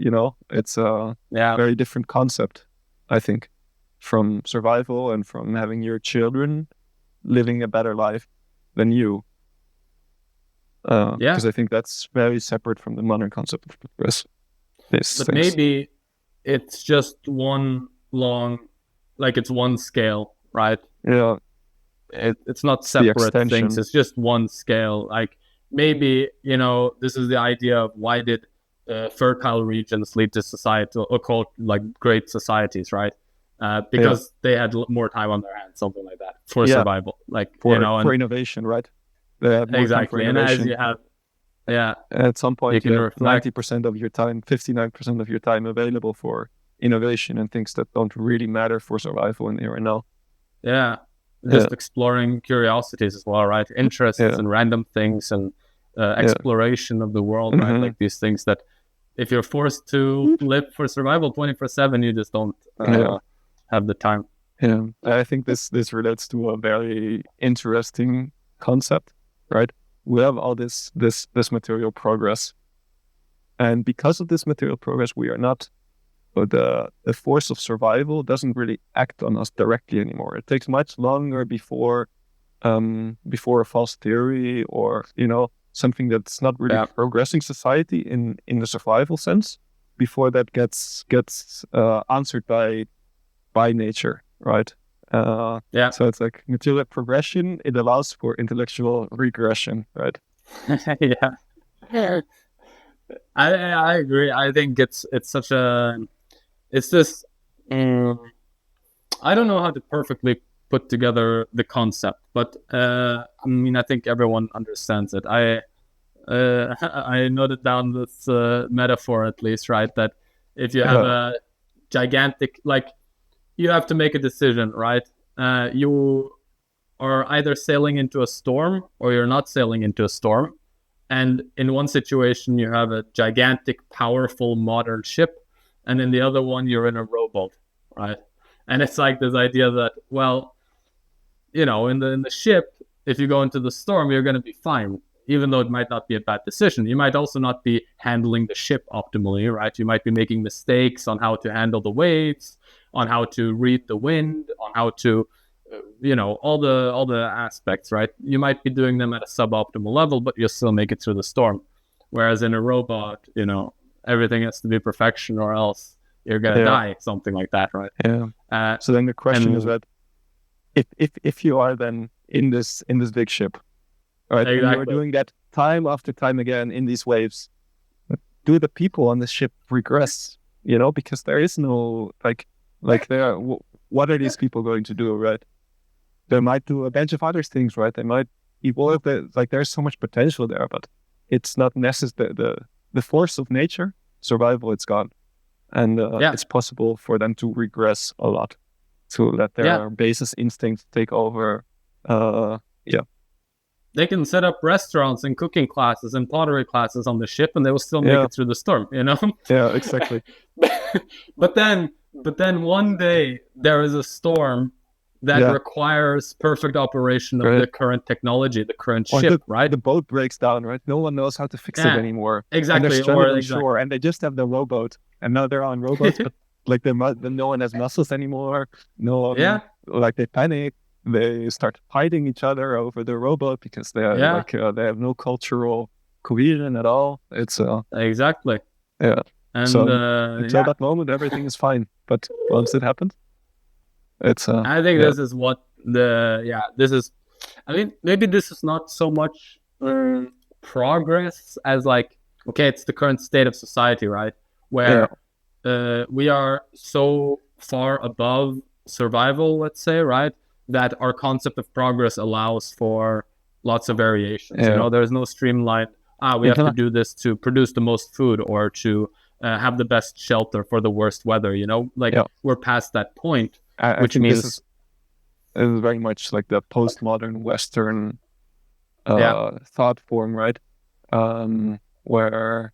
it's a very different concept, I think, from survival and from having your children living a better life than you. Because I think that's very separate from the modern concept of progress. But maybe it's just one it's one scale, right? Yeah. It's not separate things, it's just one scale. Maybe, this is the idea of why did fertile regions lead to society, or called great societies, right? Because they had more time on their hands, something like that, for survival. For innovation, right? Exactly. And as you have, at some point you have 90% of your time, 59% of your time available for innovation and things that don't really matter for survival in the here and now. Yeah. Just exploring curiosities as well, right? Interests and random things and exploration of the world, right? These things that if you're forced to live for survival 24/7, you just don't have the time. Yeah, I think this relates to a very interesting concept, right? We have all this material progress, and because of this material progress, we are not. But the force of survival doesn't really act on us directly anymore. It takes much longer before a false theory or something that's not really progressing society in the survival sense before that gets answered by nature, right? So it's like material progression. It allows for intellectual regression, right? Yeah. I agree. I think it's such a. It's this. I don't know how to perfectly put together the concept, but I mean, I think everyone understands it. I noted down this metaphor at least, right? That if you have a gigantic, like, you have to make a decision, right? You are either sailing into a storm or you're not sailing into a storm. And in one situation, you have a gigantic, powerful, modern ship. And in the other one, you're in a rowboat, right? And it's like this idea that, well, in the ship, if you go into the storm, you're going to be fine, even though it might not be a bad decision. You might also not be handling the ship optimally, right? You might be making mistakes on how to handle the waves, on how to read the wind, on how to, all the aspects, right? You might be doing them at a suboptimal level, but you'll still make it through the storm. Whereas in a robot, everything has to be perfection or else you're going to die, something like that, right? Yeah. So then the question is that if you are then in this big ship, right, and you're doing that time after time again in these waves, do the people on the ship regress? Because there is no what are these people going to do, right? They might do a bunch of other things, right? They might evolve. There's so much potential there, but it's not necessary. The force of nature, survival, it's gone, and it's possible for them to regress a lot, to let their basis instincts take over. They can set up restaurants and cooking classes and pottery classes on the ship, and they will still make it through the storm. Yeah, exactly. But then one day there is a storm that requires perfect operation of the current technology, the current ship, right? The boat breaks down, right? No one knows how to fix it anymore. Exactly. And they're stranded on shore, and they just have the rowboat, and now they're on rowboats, but no one has muscles anymore. No one, they panic. They start fighting each other over the rowboat because they are they have no cultural cohesion at all. It's exactly. Yeah. And so until that moment, everything is fine. But once it happens, it's. I think this is what this is. I mean, maybe this is not so much progress as it's the current state of society, right? Where we are so far above survival, let's say, right? That our concept of progress allows for lots of variations. There's no streamlined, we have to do this to produce the most food or to have the best shelter for the worst weather, we're past that point, which means this is very much like the postmodern Western thought form, right? Where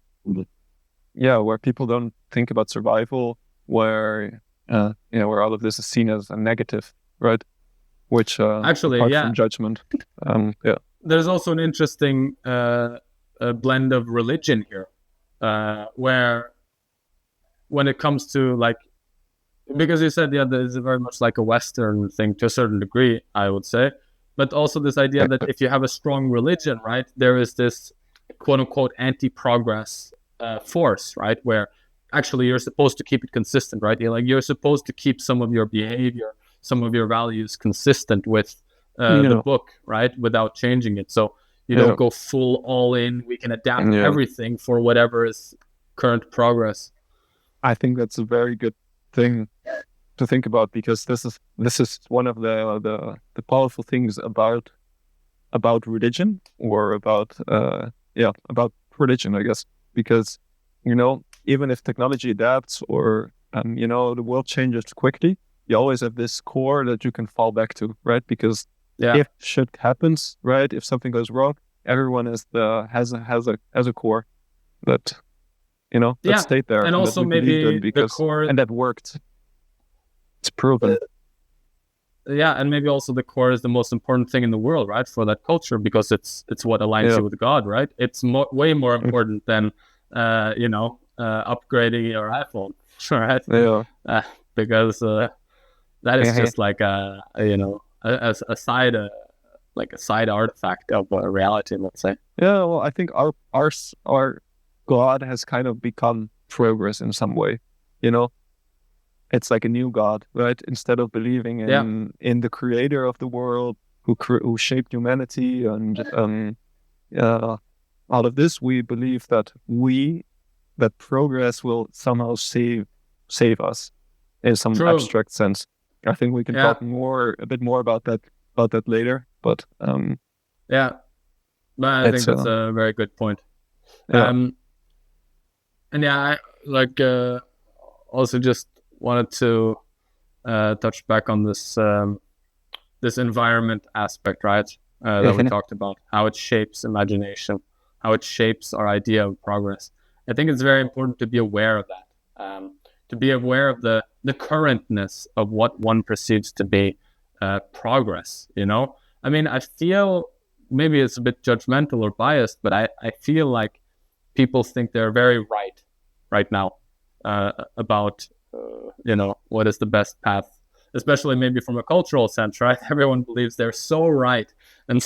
people don't think about survival, where all of this is seen as a negative, right? Which actually, apart from judgment, there's also an interesting blend of religion here, where when it comes to because you said there's very much like a Western thing to a certain degree, I would say, but also this idea that if you have a strong religion, right, there is this quote unquote anti-progress force, right, where actually you're supposed to keep it consistent, right? You're supposed to keep some of your behavior, some of your values consistent with the book, right, without changing it. So you don't go full all in. We can adapt everything for whatever is current progress. I think that's a very good thing to think about, because this is one of the powerful things about religion, or about religion, I guess, because even if technology adapts or the world changes quickly, you always have this core that you can fall back to, right? Because if shit happens, right, if something goes wrong, everyone has a core that that stayed there, and also maybe the core, and that worked. It's proven. Yeah, and maybe also the core is the most important thing in the world, right? For that culture, because it's what aligns you with God, right? It's way more important than upgrading your iPhone, right? Yeah. Because that is just like a side like a side artifact of reality, let's say. Yeah, well, I think our God has kind of become progress in some way, you know. It's like a new God, right? Instead of believing in the creator of the world who shaped humanity, and out of this we believe that progress will somehow save us in some abstract sense. I think we can talk a bit more about that later. But but I think that's a very good point. Yeah. And I also just wanted to touch back on this this environment aspect, right? That we talked about, how it shapes imagination, how it shapes our idea of progress. I think it's very important to be aware of that, to be aware of the currentness of what one perceives to be progress. I mean, I feel maybe it's a bit judgmental or biased, but I feel like people think they're very right now about what is the best path, especially maybe from a cultural sense, right? Everyone believes they're so right and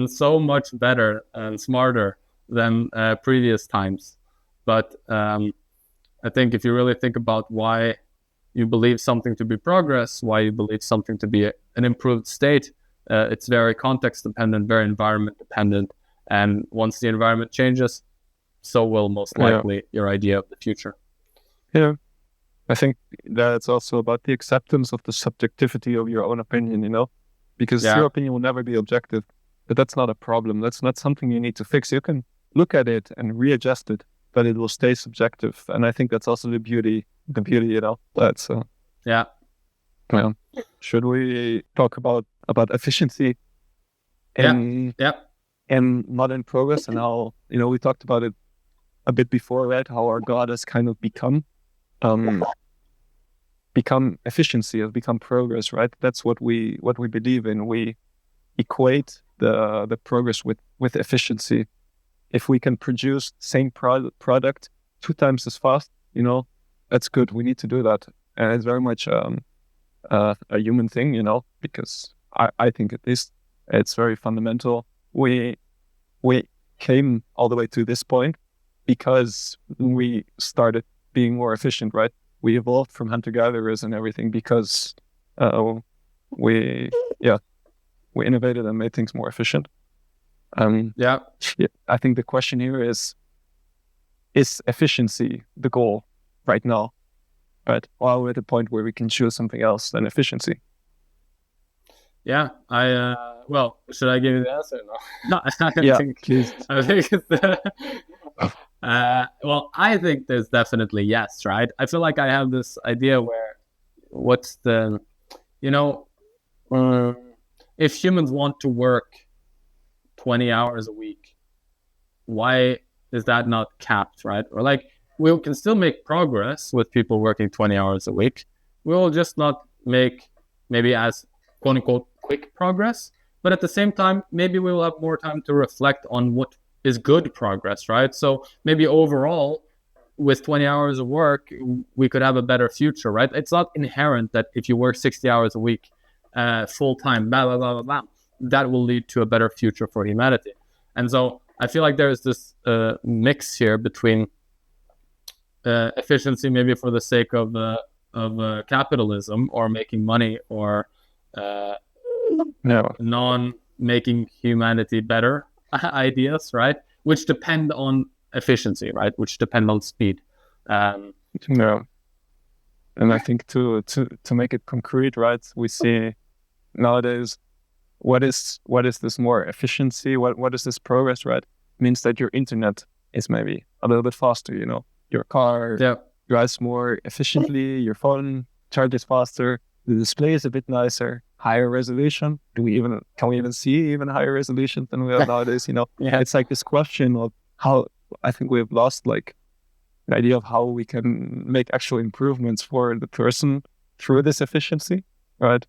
so much better and smarter than previous times. But I think if you really think about why you believe something to be progress, why you believe something to be an improved state, it's very context dependent, very environment dependent. And once the environment changes, so will most likely your idea of the future. Yeah. I think that's also about the acceptance of the subjectivity of your own opinion, because your opinion will never be objective, but that's not a problem. That's not something you need to fix. You can look at it and readjust it, but it will stay subjective. And I think that's also the beauty, that's yeah. Should we talk about efficiency and not in progress, and how, we talked about it a bit before, right? How our God has kind of become efficiency, has become progress, right? That's what we believe in. We equate the progress with efficiency. If we can produce the same product 2 times as fast, that's good. We need to do that, and it's very much a human thing, because I think at least it's very fundamental. We came all the way to this point because we started being more efficient, right? We evolved from hunter-gatherers and everything because we innovated and made things more efficient. I think the question here is efficiency the goal right now, right? Or are we at a point where we can choose something else than efficiency? Yeah, well, should I give you the answer? No, please. I think it's well, I think there's definitely yes, right? I feel like I have this idea where what's the, if humans want to work 20 hours a week, why is that not capped, right? Or like, we can still make progress with people working 20 hours a week. We'll just not make maybe as quote unquote quick progress, but at the same time, maybe we will have more time to reflect on what is good progress, right? So maybe overall, with 20 hours of work, we could have a better future, right? It's not inherent that if you work 60 hours a week, full time, blah, blah, blah, blah, blah, that will lead to a better future for humanity. And so I feel like there's this mix here between efficiency, maybe for the sake of capitalism or making money, or non-making humanity better ideas, right? Which depend on efficiency, right? Which depend on speed. And I think to make it concrete, right? We see nowadays what is this more efficiency? What is this progress, right? It means that your internet is maybe a little bit faster, Your car drives more efficiently, your phone charges faster, the display is a bit nicer, higher resolution. Can we even see even higher resolution than we have nowadays? It's like this question of how I think we've lost like the idea of how we can make actual improvements for the person through this efficiency, right?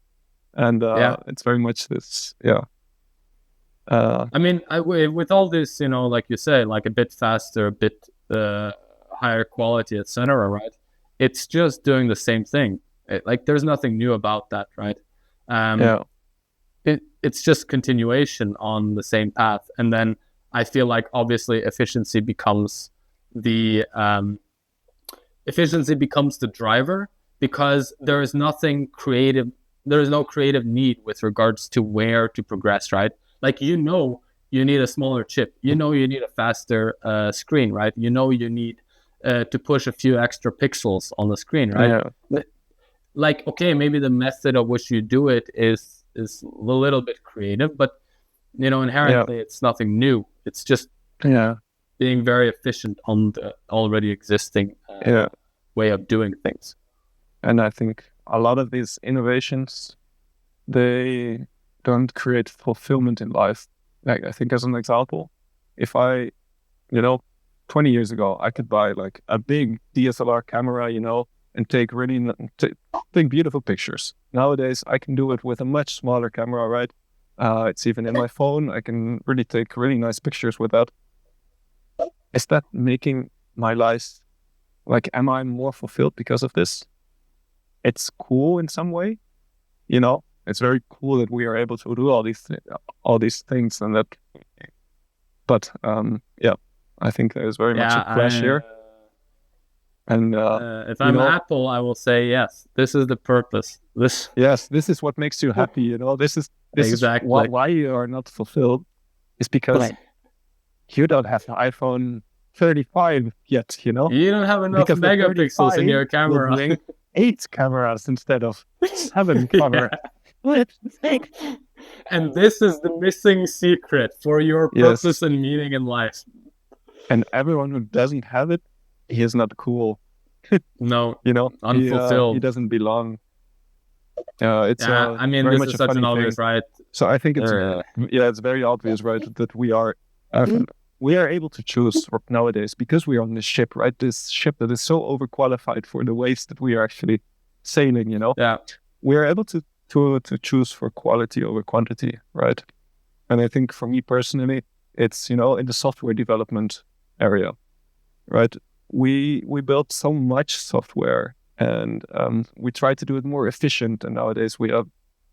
And it's very much this, I mean, with all this, like you say, like a bit faster, a bit higher quality, etc., right? It's just doing the same thing. Like there's nothing new about that, right? It's just continuation on the same path. And then I feel like obviously efficiency becomes the driver, because there is nothing creative. There is no creative need with regards to where to progress, right? Like, you need a smaller chip. You need a faster screen, right? You need to push a few extra pixels on the screen, right? Yeah. Like, okay, maybe the method of which you do it is a little bit creative, but inherently it's nothing new. It's just being very efficient on the already existing way of doing things. And I think a lot of these innovations, they don't create fulfillment in life. Like, I think as an example, if I, 20 years ago, I could buy like a big DSLR camera, and take beautiful pictures. Nowadays, I can do it with a much smaller camera, right? It's even in my phone. I can really take really nice pictures with that. Is that making my life, like, am I more fulfilled because of this? It's cool in some way, It's very cool that we are able to do all these things, and that. But I think there's very much a clash here. And if I'm Apple, I will say yes. This is the purpose. This is what makes you happy. This is exactly why you are not fulfilled. Is because you don't have the iPhone 35 yet. You don't have enough megapixels in your camera. Will bring 8 cameras instead of 7 cameras. And this is the missing secret for your purpose and meaning in life. And everyone who doesn't have it, he is not cool. No, unfulfilled. He doesnn't belong. It's I mean, very this much is such an obvious, right? So I think it's it's very obvious, right, that we are able to choose nowadays, because we are on this ship, right? This ship that is so overqualified for the ways that we are actually sailing. We are able to choose for quality over quantity, right? And I think for me personally, it's in the software development area, right? We built so much software, and we try to do it more efficient. And nowadays we have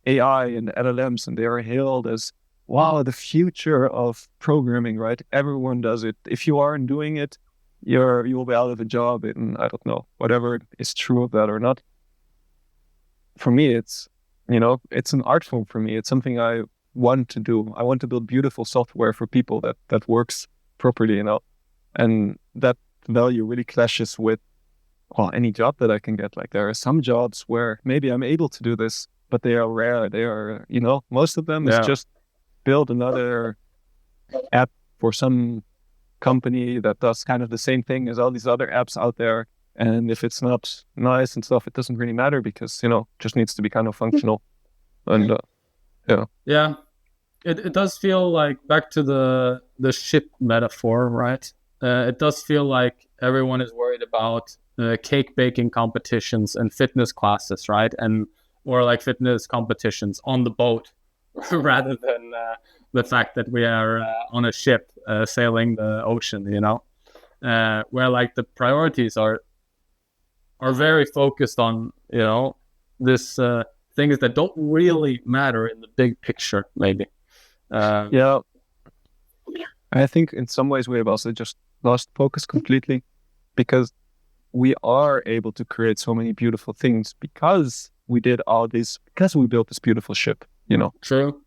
AI and LLMs, and they are hailed as, wow, the future of programming, right? Everyone does it. If you aren't doing it, you will be out of a job in, I don't know, whatever is true of that or not. For me, it's an art form for me. It's something I want to do. I want to build beautiful software for people that works properly, and that value really clashes with any job that I can get. Like, there are some jobs where maybe I'm able to do this, but they are rare. They are, most of them is just build another app for some company that does kind of the same thing as all these other apps out there. And if it's not nice and stuff, it doesn't really matter, because, just needs to be kind of functional. And it does feel like, back to the ship metaphor, right? It does feel like everyone is worried about cake baking competitions and fitness classes, right? Or like fitness competitions on the boat, rather than the fact that we are on a ship sailing the ocean, where like the priorities are very focused on, this things that don't really matter in the big picture, maybe. I think in some ways we have also just lost focus completely, because we are able to create so many beautiful things because we did all this, because we built this beautiful ship, True.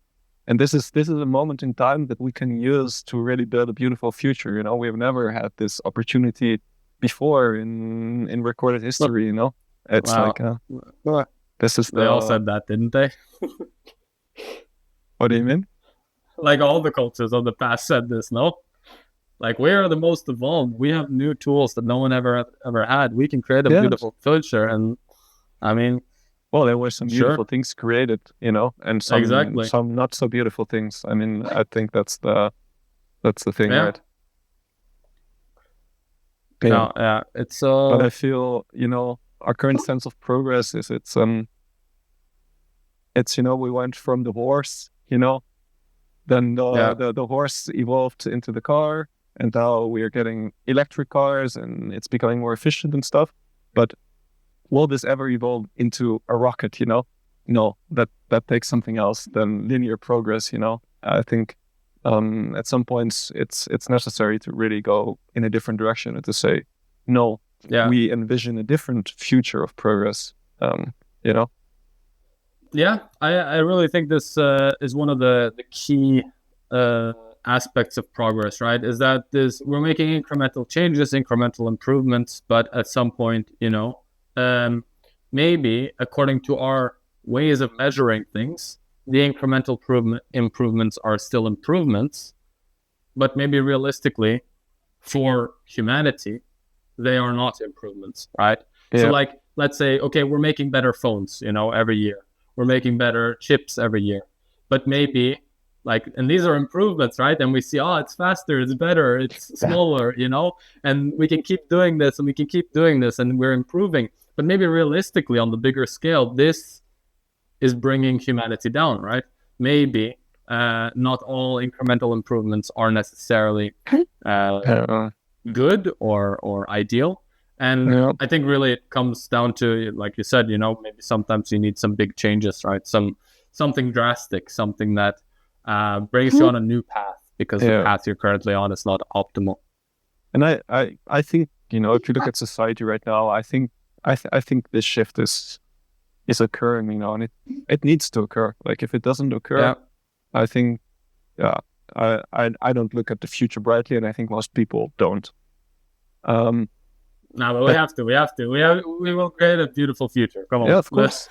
And this is a moment in time that we can use to really build a beautiful future. We have never had this opportunity before in recorded history. It's like this is. They all said that, didn't they? What do you mean? Like, all the cultures of the past said this, no? Like, we are the most evolved. We have new tools that no one ever had. We can create a beautiful future, and I mean, well, there were some beautiful things created, and some not so beautiful things. I mean, I think that's the thing, right? Yeah, it's But I feel, our current sense of progress is it's we went from the horse, then the horse evolved into the car, and now we are getting electric cars, and it's becoming more efficient and stuff. But will this ever evolve into a rocket? No, that takes something else than linear progress. I think at some points it's necessary to really go in a different direction and to say, no, we envision a different future of progress. Yeah, I really think this is one of the key aspects of progress, right? Is that we're making incremental changes, incremental improvements, but at some point, maybe according to our ways of measuring things, the incremental improvements are still improvements, but maybe realistically, for humanity, they are not improvements, right? Yeah. So like, let's say, okay, we're making better phones, every year. We're making better chips every year. But maybe, and these are improvements, right? And we see, it's faster, it's better, it's smaller, and we can keep doing this, and we can keep doing this, and we're improving. But maybe realistically, on the bigger scale, this is bringing humanity down, right? Maybe not all incremental improvements are necessarily good or ideal. And I think really it comes down to, like you said, maybe sometimes you need some big changes, right? Something drastic, something that brings you on a new path, because the path you're currently on is not optimal. And I think, if you look at society right now, I think this shift is occurring, and it needs to occur. Like, if it doesn't occur, I think, I don't look at the future brightly, and I think most people don't. No, but we have to. We will create a beautiful future. Come on. Yeah, of course.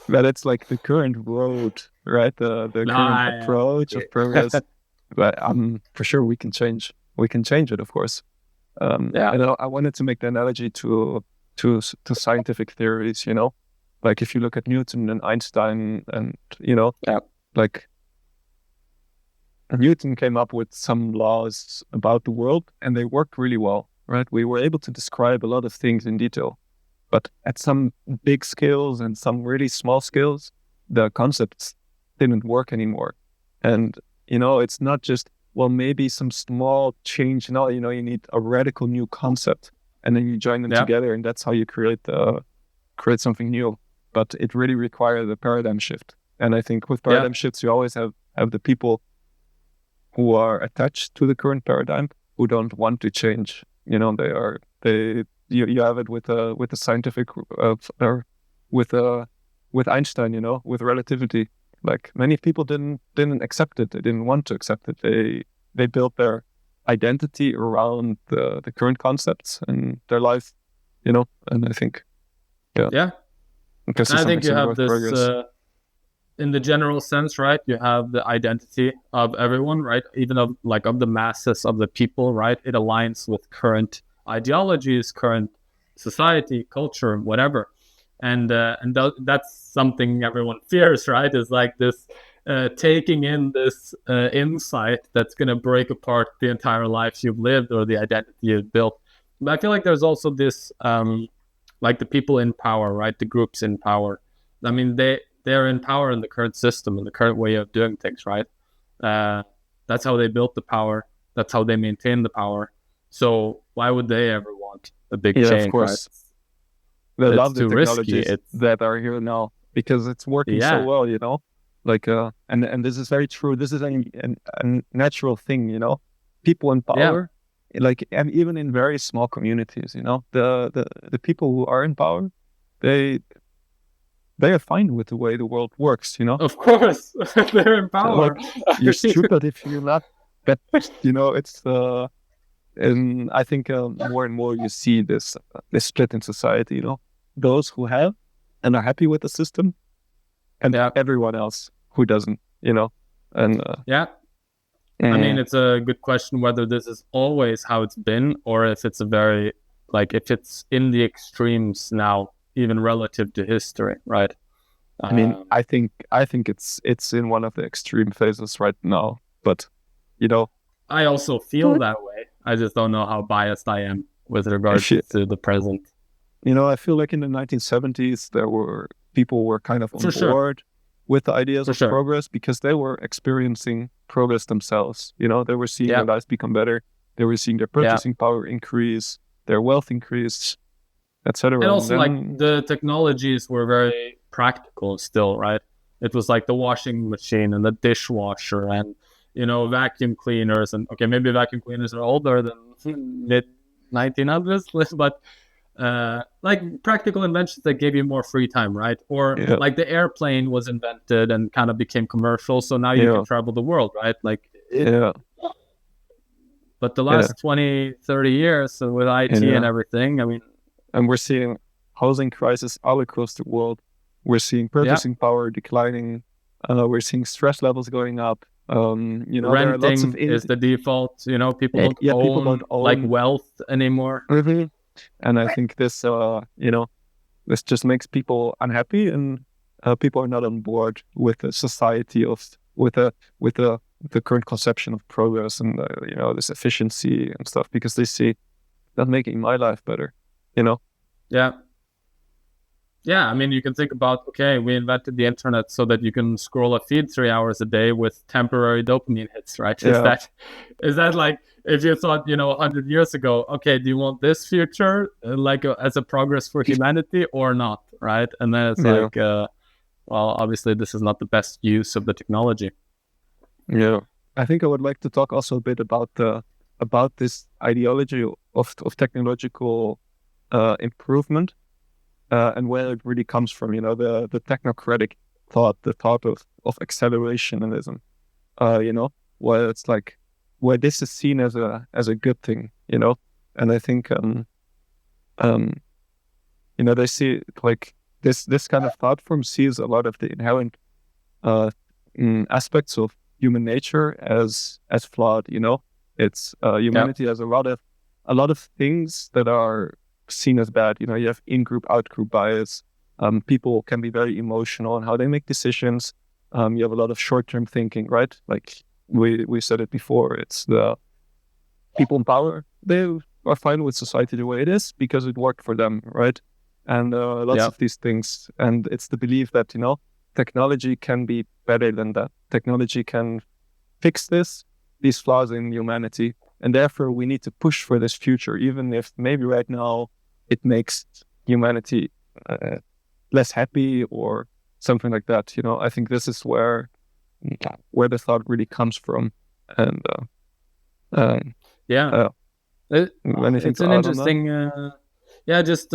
But it's like the current road, right? The current approach of progress. But for sure we can change. We can change it, of course. And I wanted to make the analogy to scientific theories. Like, if you look at Newton and Einstein, and like Newton came up with some laws about the world, and they worked really well. Right, we were able to describe a lot of things in detail, but at some big scales and some really small scales, the concepts didn't work anymore. And it's not just, well, maybe some small change. No, you need a radical new concept, and then you join them together, and that's how you create something new. But it really requires a paradigm shift. And I think with paradigm shifts, you always have the people who are attached to the current paradigm who don't want to change. You have it with the scientific with Einstein, with relativity. Like, many people didn't accept it. They didn't want to accept it. They built their identity around the current concepts in their life, and I think I think you have this in the general sense, right? You have the identity of everyone, right? Even of the masses of the people, right? It aligns with current ideologies, current society, culture, whatever. And that's something everyone fears, right? Is like this taking in this insight that's going to break apart the entire life you've lived or the identity you've built. But I feel like there's also this, like the people in power, right? The groups in power. I mean, they're in power in the current system, in the current way of doing things, right? That's how they built the power. That's how they maintain the power. So why would they ever want a big change? Of course. Right? They love the technologies that are here now because it's working so well, Like, and this is very true. This is a natural thing, People in power, and even in very small communities, the people who are in power, they are fine with the way the world works, Of course, they're in power. You're stupid if you're not. But it's and I think more and more you see this split in society. Those who have and are happy with the system, and everyone else who doesn't. And I mean, it's a good question whether this is always how it's been, or if it's if it's in the extremes now, even relative to history, right? I mean, I think it's in one of the extreme phases right now, but I also feel that way. I just don't know how biased I am with regards to the present. I feel like in the 1970s, people were kind of on For sure. board with the ideas For of sure. progress because they were experiencing progress themselves. They were seeing Yeah. their lives become better. They were seeing their Yeah. purchasing power increase, their wealth increase, etc. And And also, like, then, the technologies were very practical still, right? It was like the washing machine and the dishwasher and, vacuum cleaners. And okay, maybe vacuum cleaners are older than mid 1900s, but like practical inventions that gave you more free time, right? Or yeah, like the airplane was invented and kind of became commercial, so now you yeah, can travel the world, right? Like yeah, but the yeah, last 20, 30 years with IT and yeah. everything, I mean, And we're seeing housing crisis all across the world. We're seeing yeah, purchasing power declining. We're seeing stress levels going up. There are lots of renting is the default. People don't yeah, people don't own like own. wealth anymore. Mhm. And I think this just makes people unhappy, and people are not on board with a society with the current conception of progress and this efficiency and stuff because they see that making my life better. You know. Yeah. Yeah, I mean, you can think about, okay, we invented the internet so that you can scroll a feed 3 hours a day with temporary dopamine hits, right? Yeah. Is that like, if you thought, 100 years ago, okay, do you want this future as a progress for humanity or not, right? And then it's Yeah. like, well, obviously this is not the best use of the technology. Yeah. I think I would like to talk also a bit about this ideology of technological improvement and where it really comes from. The technocratic thought, the thought of accelerationism. Where it's like where this is seen as a good thing. And I think um they see like this kind of thought form sees a lot of the inherent uh aspects of human nature as flawed. It's Yeah. humanity has a lot of things that are seen as bad. You have in-group out-group bias. People can be very emotional in how they make decisions. You have a lot of short-term thinking, right? Like we said it before. It's the people in power, they are fine with society the way it is because it worked for them, right? And lots Yeah. of these things. And it's the belief that, technology can be better than that. Technology can fix these flaws in humanity. And therefore, we need to push for this future, even if maybe right now it makes humanity less happy or something like that. I think this is where the thought really comes from. And Yeah. anything It's to an add on that? interesting, yeah, just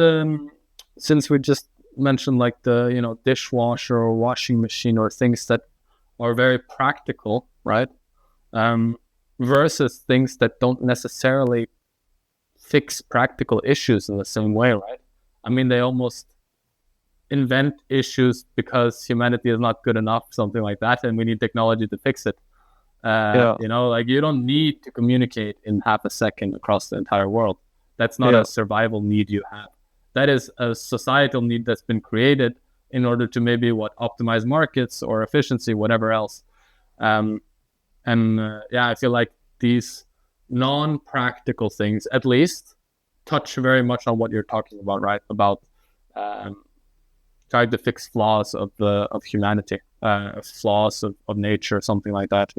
since we just mentioned like the, dishwasher or washing machine or things that are very practical, right? Versus things that don't necessarily fix practical issues in the same way, right? I mean, they almost invent issues because humanity is not good enough, something like that, and we need technology to fix it. Yeah, Like you don't need to communicate in half a second across the entire world. That's not yeah, a survival need you have. That is a societal need that's been created in order to maybe optimize markets or efficiency, whatever else. Um, and yeah, I feel like these non-practical things, at least, touch very much on what you're talking about, right? About um, trying to fix flaws of humanity, flaws of nature, something like that.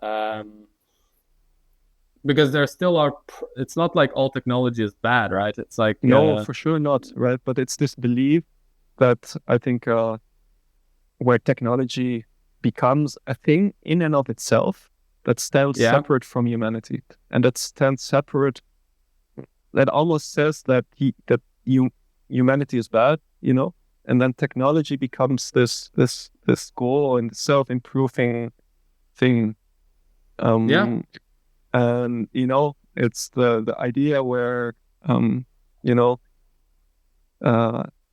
Um, because there still are. It's not like all technology is bad, right? It's like no, for sure not, right? But it's this belief that I think where technology becomes a thing in and of itself that stands yeah, separate from humanity, and that stands separate. That almost says that humanity is bad, and then technology becomes this goal and self-improving thing. yeah, And it's the idea where um, you know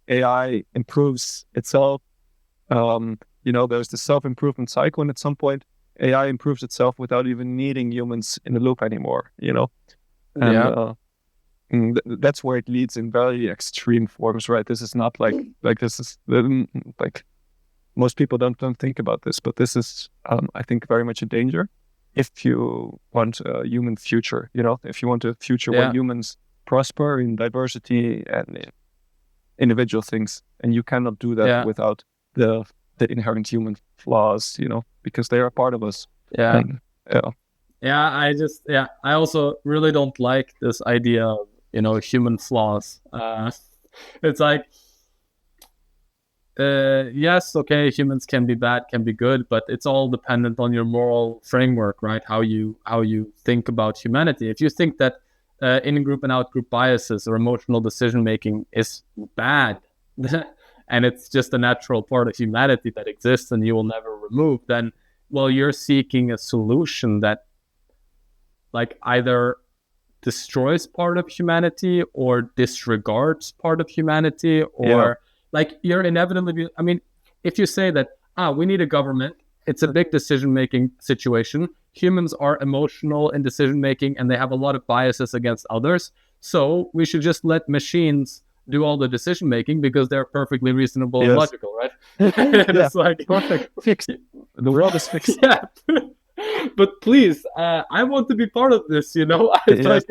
AI improves itself. There's the self-improvement cycle, and at some point, AI improves itself without even needing humans in the loop anymore. And yeah, that's where it leads in very extreme forms, right? This is not like this is like most people don't think about this, but this is I think very much a danger if you want a human future. If you want a future where yeah, humans prosper in diversity and in individual things, and you cannot do that without the inherent human flaws, because they are part of us. Yeah. And, I also really don't like this idea of, human flaws. It's like, yes, okay, humans can be bad, can be good, but it's all dependent on your moral framework, right? How you think about humanity. If you think that in-group and out-group biases or emotional decision-making is bad, and it's just a natural part of humanity that exists and you will never remove, then, well, you're seeking a solution that like either destroys part of humanity or disregards part of humanity, or like you're inevitably, I mean, if you say that, we need a government, it's a big decision-making situation. Humans are emotional in decision-making and they have a lot of biases against others. So we should just let machines do all the decision-making because they're perfectly reasonable and logical, right? It's like, perfect, fixed. The world is fixed. Yeah. But please, I want to be part of this, Like,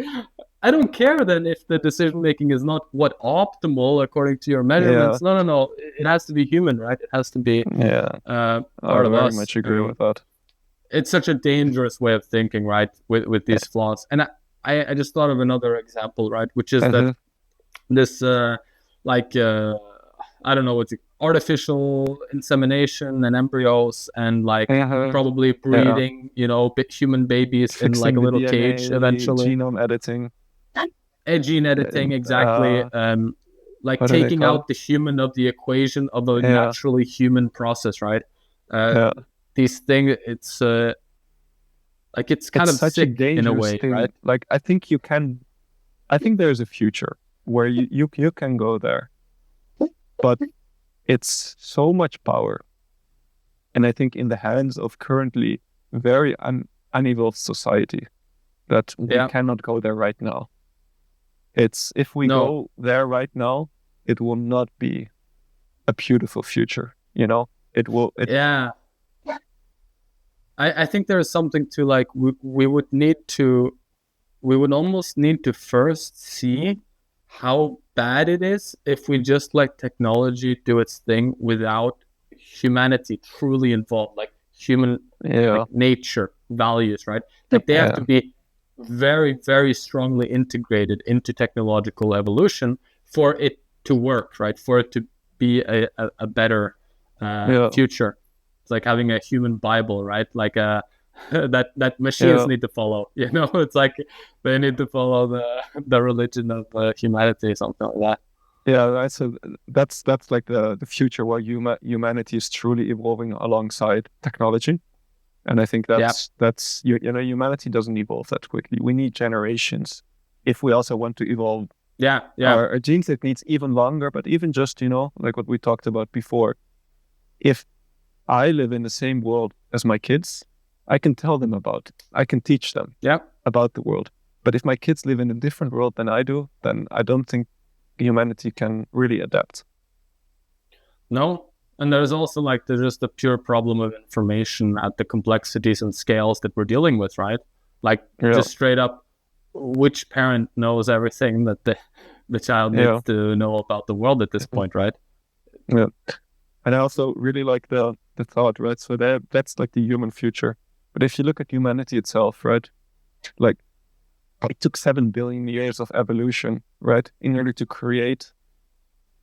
I don't care then if the decision making is not optimal according to your measurements. No. It has to be human, right? It has to be part of us. I very much agree with that. It's such a dangerous way of thinking, right? With these flaws. And I just thought of another example, right? Which is that this I don't know what's artificial insemination and embryos and like probably breeding, human babies in like a little DNA, cage eventually. Genome editing. Gene editing, exactly. Like taking out the human of the equation of a naturally human process, right? These things, it's like it's kind of such sick a dangerous in a way, thing. right? Like I think there's a future where you can go there. But it's so much power. And I think in the hands of currently very unevolved society that we cannot go there right now. If we go there right now, it will not be a beautiful future, It will. I think there is something to like, we would almost need to first see how bad it is if we just let technology do its thing without humanity truly involved, like human like nature, values, right? Like they have to be very, very strongly integrated into technological evolution for it to work, right? For it to be a better future. It's like having a human Bible, right? Like that machines need to follow. It's like they need to follow the religion of humanity, something like that. Yeah, right. So that's like the future where humanity is truly evolving alongside technology, and I think that's humanity doesn't evolve that quickly. We need generations if we also want to evolve. Our genes, it needs even longer. But even just like what we talked about before, if I live in the same world as my kids, I can tell them about it. I can teach them about the world. But if my kids live in a different world than I do, then I don't think humanity can really adapt. No. And there's also like just a pure problem of information at the complexities and scales that we're dealing with, right? Like just straight up, which parent knows everything that the child needs to know about the world at this point, right? Yeah. And I also really like the thought, right? So that's like the human future. But if you look at humanity itself, right? Like it took 7 billion years of evolution, right? In order to create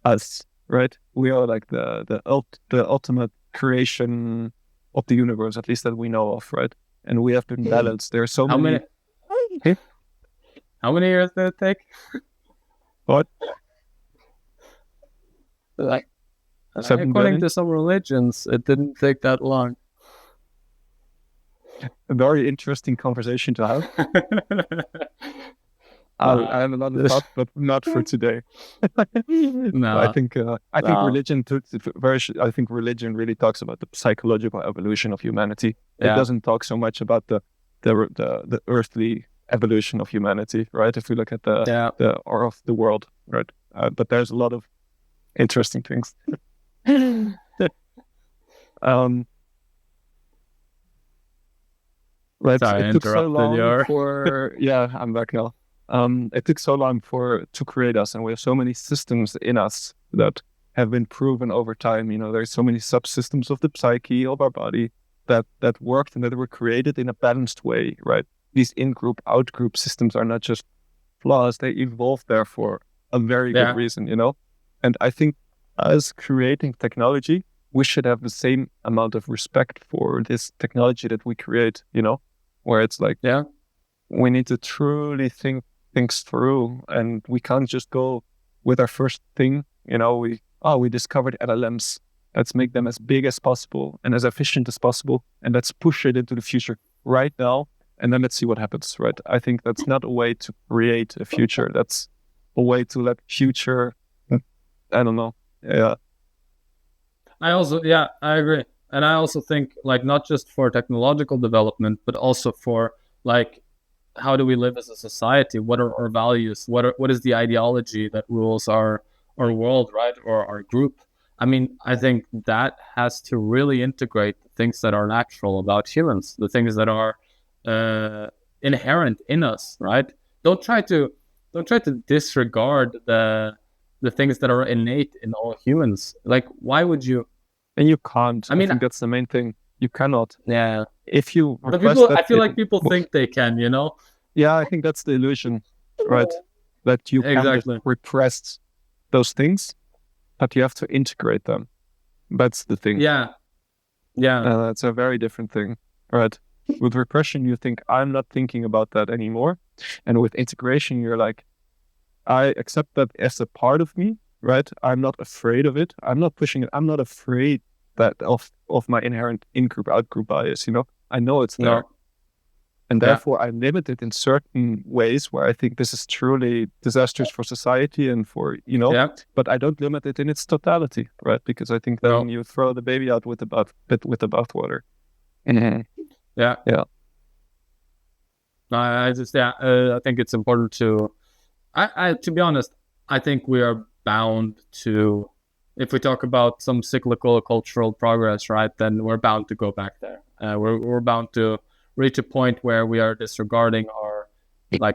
us, right? We are like the ultimate creation of the universe, at least that we know of, right? And we have been balanced. There are so many. How many years did it take? What? According to some religions, it didn't take that long. A very interesting conversation to have. I have a lot of thoughts, but not for today. No, I think religion I think religion really talks about the psychological evolution of humanity. It doesn't talk so much about the earthly evolution of humanity, right? If we look at the or of the world, right? But there's a lot of interesting things. Right. Sorry, it took so long your... for I'm back now. it took so long to create us, and we have so many systems in us that have been proven over time. There's so many subsystems of the psyche of our body that worked and that were created in a balanced way, right? These in-group, out-group systems are not just flaws; they evolved there for a very good reason, And I think as creating technology, we should have the same amount of respect for this technology that we create, where it's like, we need to truly think things through, and we can't just go with our first thing. We discovered LLMs. Let's make them as big as possible and as efficient as possible, and let's push it into the future right now, and then let's see what happens, right? I think that's not a way to create a future. That's a way to let future, I don't know. Yeah. I agree. And I also think, like, not just for technological development, but also for, like, how do we live as a society? What are our values? What is the ideology that rules our world, right? Or our group? I mean, I think that has to really integrate the things that are natural about humans, the things that are inherent in us, right? Don't try to disregard the things that are innate in all humans. Like, why would you? And you can't. I think that's the main thing. You cannot. Yeah. If you I feel like people think they can, Yeah, I think that's the illusion, right? That you can just repress those things, but you have to integrate them. That's the thing. Yeah. That's a very different thing, right? With repression, you think, I'm not thinking about that anymore. And with integration, you're like, I accept that as a part of me, right? I'm not afraid of it. I'm not pushing it. I'm not afraid of my inherent in-group, out-group bias, I know it's there. No. And therefore, I limit it in certain ways where I think this is truly disastrous for society and for, but I don't limit it in its totality, right? Because I think then you throw the baby out with the bathwater. Mm-hmm. Yeah. I think it's important to, to be honest, I think we are bound to, if we talk about some cyclical cultural progress, right, then we're bound to go back there. We're bound to reach a point where we are disregarding our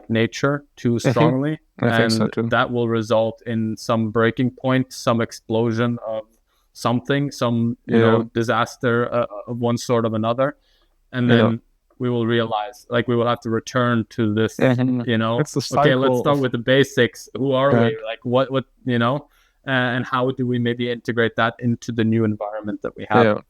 nature too strongly, and so that will result in some breaking point, some explosion of something, some disaster of one sort of another, and then we will realize, we will have to return to this, okay, let's start with the basics. Who are we? What and how do we maybe integrate that into the new environment that we have?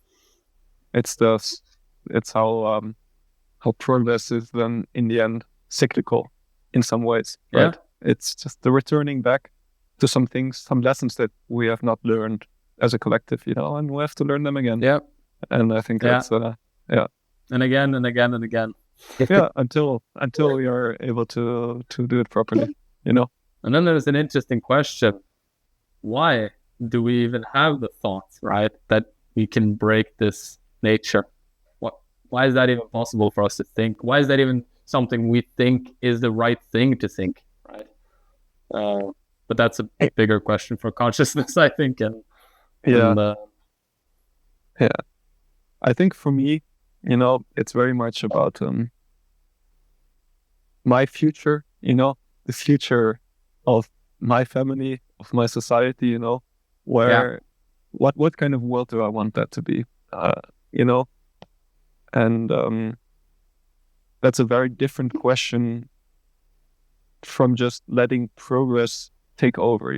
It's how progress is then in the end cyclical in some ways, right? It's just the returning back to some things, some lessons that we have not learned as a collective, and we have to learn them again. And I think that's and again and again and again. Until we are able to do it properly, And then there's an interesting question: why do we even have the thoughts, right, that we can break this nature? Why is that even possible for us to think? Why is that even something we think is the right thing to think, right? But that's a bigger question for consciousness, I think. I think for me, it's very much about my future, the future of my family, of my society, where what kind of world do I want that to be, And that's a very different question from just letting progress take over,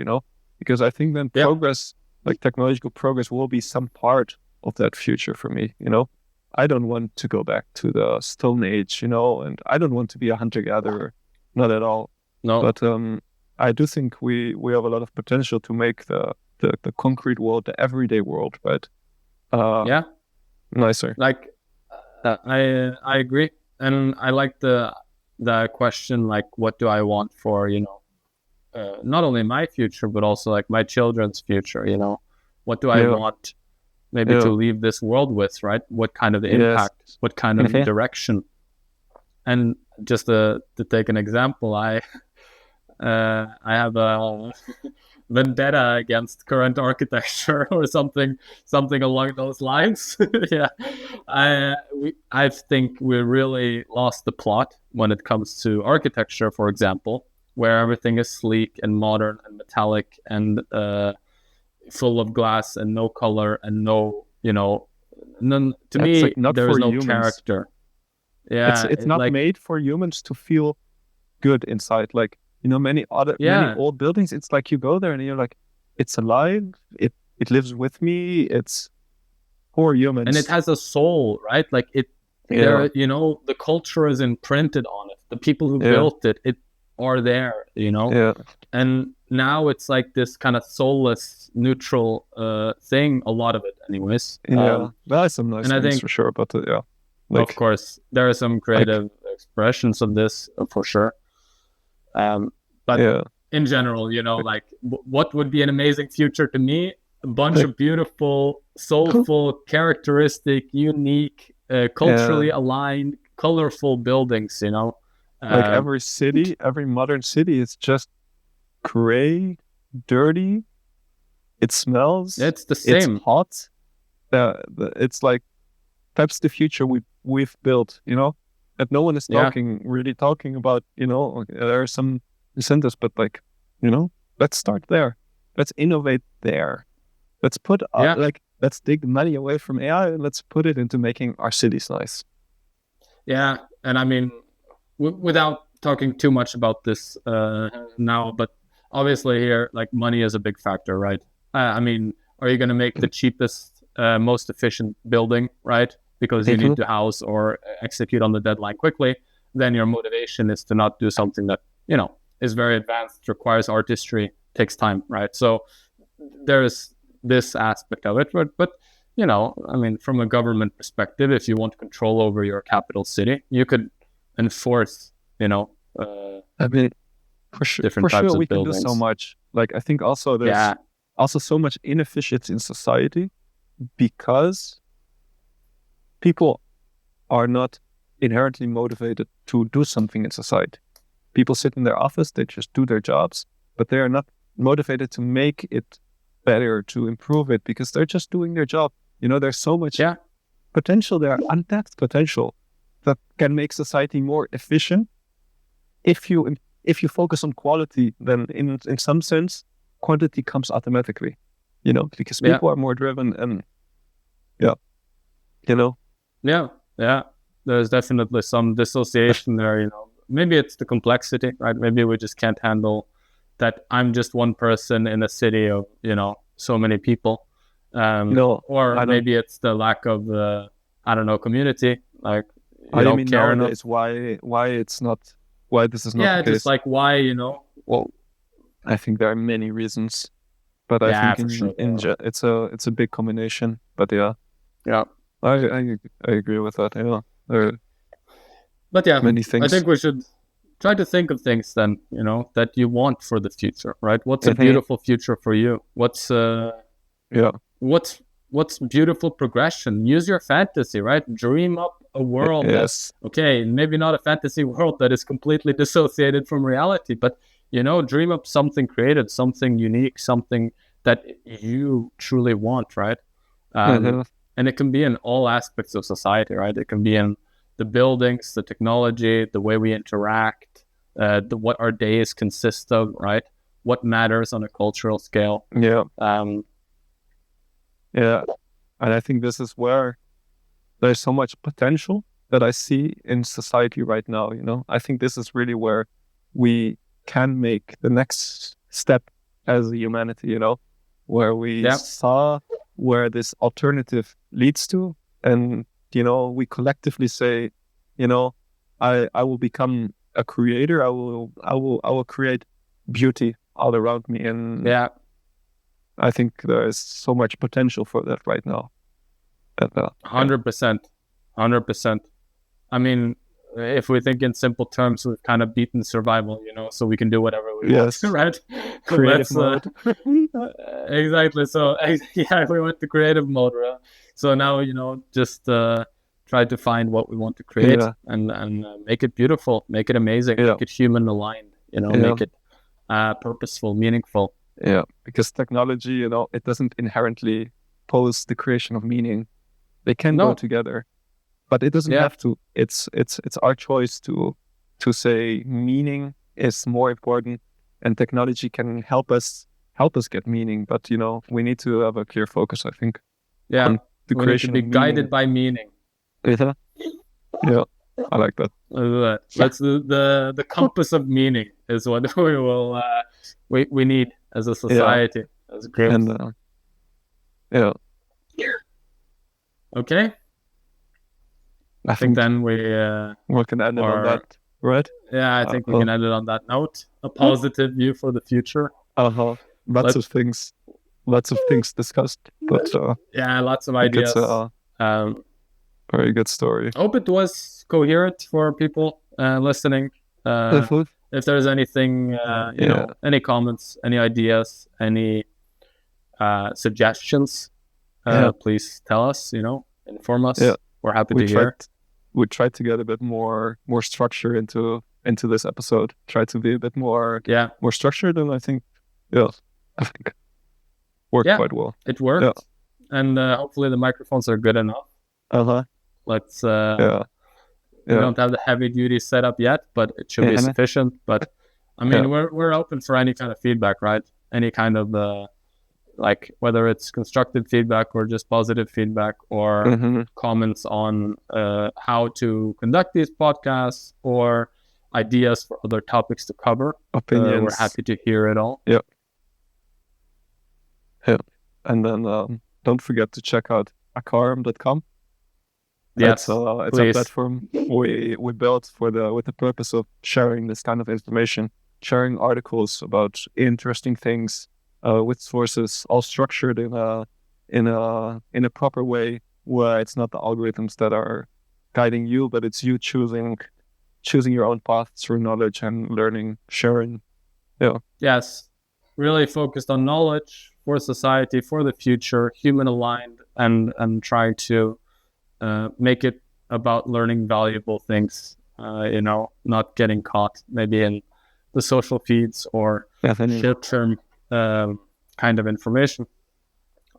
because I think then progress, technological progress, will be some part of that future for me, I don't want to go back to the Stone Age, and I don't want to be a hunter-gatherer, not at all. No. But I do think we have a lot of potential to make the concrete world, the everyday world, right? Nicer. I agree, and I like the question, what do I want for not only my future but also my children's future? What do I want maybe to leave this world with, right? What kind of impact? What kind of direction? And just to take an example, I have a vendetta against current architecture or something along those lines. I think we really lost the plot when it comes to architecture, for example. where everything is sleek and modern and metallic and full of glass and no color and no, none, to me, like not there is no humans. character. Yeah, it's not made for humans to feel good inside. Like, many old buildings, it's like you go there and you're like, it's alive, it lives with me, it's for humans. And it has a soul, right? Like there, the culture is imprinted on it. The people who built it are there, Yeah. And now it's like this kind of soulless, neutral thing, a lot of it anyways. Yeah, there are some nice things for sure, but of course, there are some creative expressions of this for sure. But in general, like what would be an amazing future to me? A bunch of beautiful, soulful, characteristic, unique, culturally aligned, colorful buildings, like every modern city is just gray, dirty. It smells. It's the same. It's hot. It's like that's the future we've built, that no one is really talking about, there are some incentives, but like, let's start there. Let's innovate there. Let's put let's dig money away from AI and let's put it into making our cities nice. Yeah. And I mean, without talking too much about this now, but obviously here, like money is a big factor, right? I mean, are you going to make the cheapest, most efficient building, right? Because you need to house or execute on the deadline quickly, then your motivation is to not do something that, is very advanced, requires artistry, takes time, right? So there is this aspect of it, but I mean, from a government perspective, if you want control over your capital city, you could enforce, I mean, for sure, we can do so much. Like, I think also there's also so much inefficiency in society because people are not inherently motivated to do something in society. People sit in their office, they just do their jobs, but they are not motivated to make it better, to improve it, because they're just doing their job. There's so much potential there, untapped potential that can make society more efficient. If you focus on quality, then in some sense, quantity comes automatically, because people are more driven and there's definitely some dissociation there, maybe it's the complexity, right? Maybe we just can't handle that I'm just one person in a city of, so many people. Maybe it's the lack of, community. Like, you don't care enough. Why this is not the case? Just like why, Well, I think there are many reasons, but I think it's a big combination. But I agree with that. But many things. I think we should try to think of things then, that you want for the future, right? What's a beautiful future for you? What's beautiful progression? Use your fantasy, right? Dream up a world that's maybe not a fantasy world that is completely dissociated from reality, but dream up something creative, something unique, something that you truly want, right? And it can be in all aspects of society, right? It can be in the buildings, the technology, the way we interact, what our days consist of, right? What matters on a cultural scale. And I think this is where there's so much potential that I see in society right now. I think this is really where we can make the next step as a humanity, where we saw where this alternative leads to, and we collectively say, I will become a creator. I will create beauty all around me, and I think there is so much potential for that right now. 100%. I mean, if we think in simple terms, we've kind of beaten survival, so we can do whatever we want, right? Creative mode. Exactly. So we went to creative mode, right? So now, just try to find what we want to create and make it beautiful, make it amazing, make it human aligned, make it purposeful, meaningful. Yeah, because technology, it doesn't inherently pose the creation of meaning. They can go together, but it doesn't have to. It's our choice to say meaning is more important, and technology can help us get meaning. But we need to have a clear focus, I think. Yeah, on the we need to creation be of guided by meaning. meaning. Yeah, I like that. Let's do the compass of meaning is what we will we need as a society, as a group. And yeah. Okay. I think then we can end it on that, right? Yeah, I think we can end it on that note. A positive view for the future. Lots of things discussed, but yeah, lots of ideas. It's very good story. I hope it was coherent for people listening. If there's anything, any comments, any ideas, any suggestions, please tell us. Inform us. Yeah. We're happy to hear. We tried to get a bit more structure into this episode. Try to be a bit more structured, and I think worked quite well. It worked, and hopefully the microphones are good enough. Let's. We don't have the heavy duty setup yet, but it should be sufficient. But I mean, we're open for any kind of feedback, right? Any kind of like whether it's constructive feedback or just positive feedback or comments on how to conduct these podcasts or ideas for other topics to cover. Opinions. We're happy to hear it all. Yeah. And then don't forget to check out akaram.com. Yes, it's a platform we built with the purpose of sharing this kind of information, sharing articles about interesting things with sources, all structured in a proper way, where it's not the algorithms that are guiding you, but it's you choosing your own path through knowledge and learning, sharing. Yes, really focused on knowledge for society, for the future, human aligned, and trying to make it about learning valuable things, not getting caught maybe in the social feeds or short-term kind of information.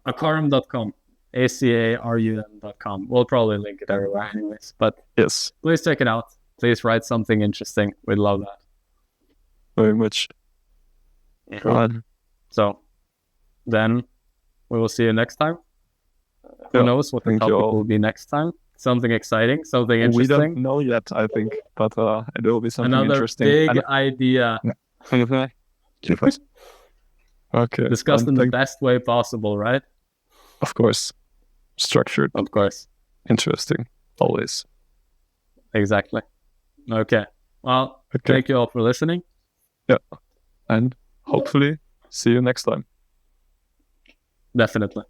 Akarum.com, ACARUM.com. We'll probably link it everywhere anyways, but yes, please check it out. Please write something interesting. We'd love that. Very much. So then we will see you next time. Who knows what the topic will be next time? Something exciting, something interesting. We don't know yet, I think, but it will be something interesting. Another big idea. Okay. Discussed in the best way possible, right? Of course. Structured. Of course. Interesting. Always. Exactly. Okay. Well, thank you all for listening. Yeah. And hopefully see you next time. Definitely.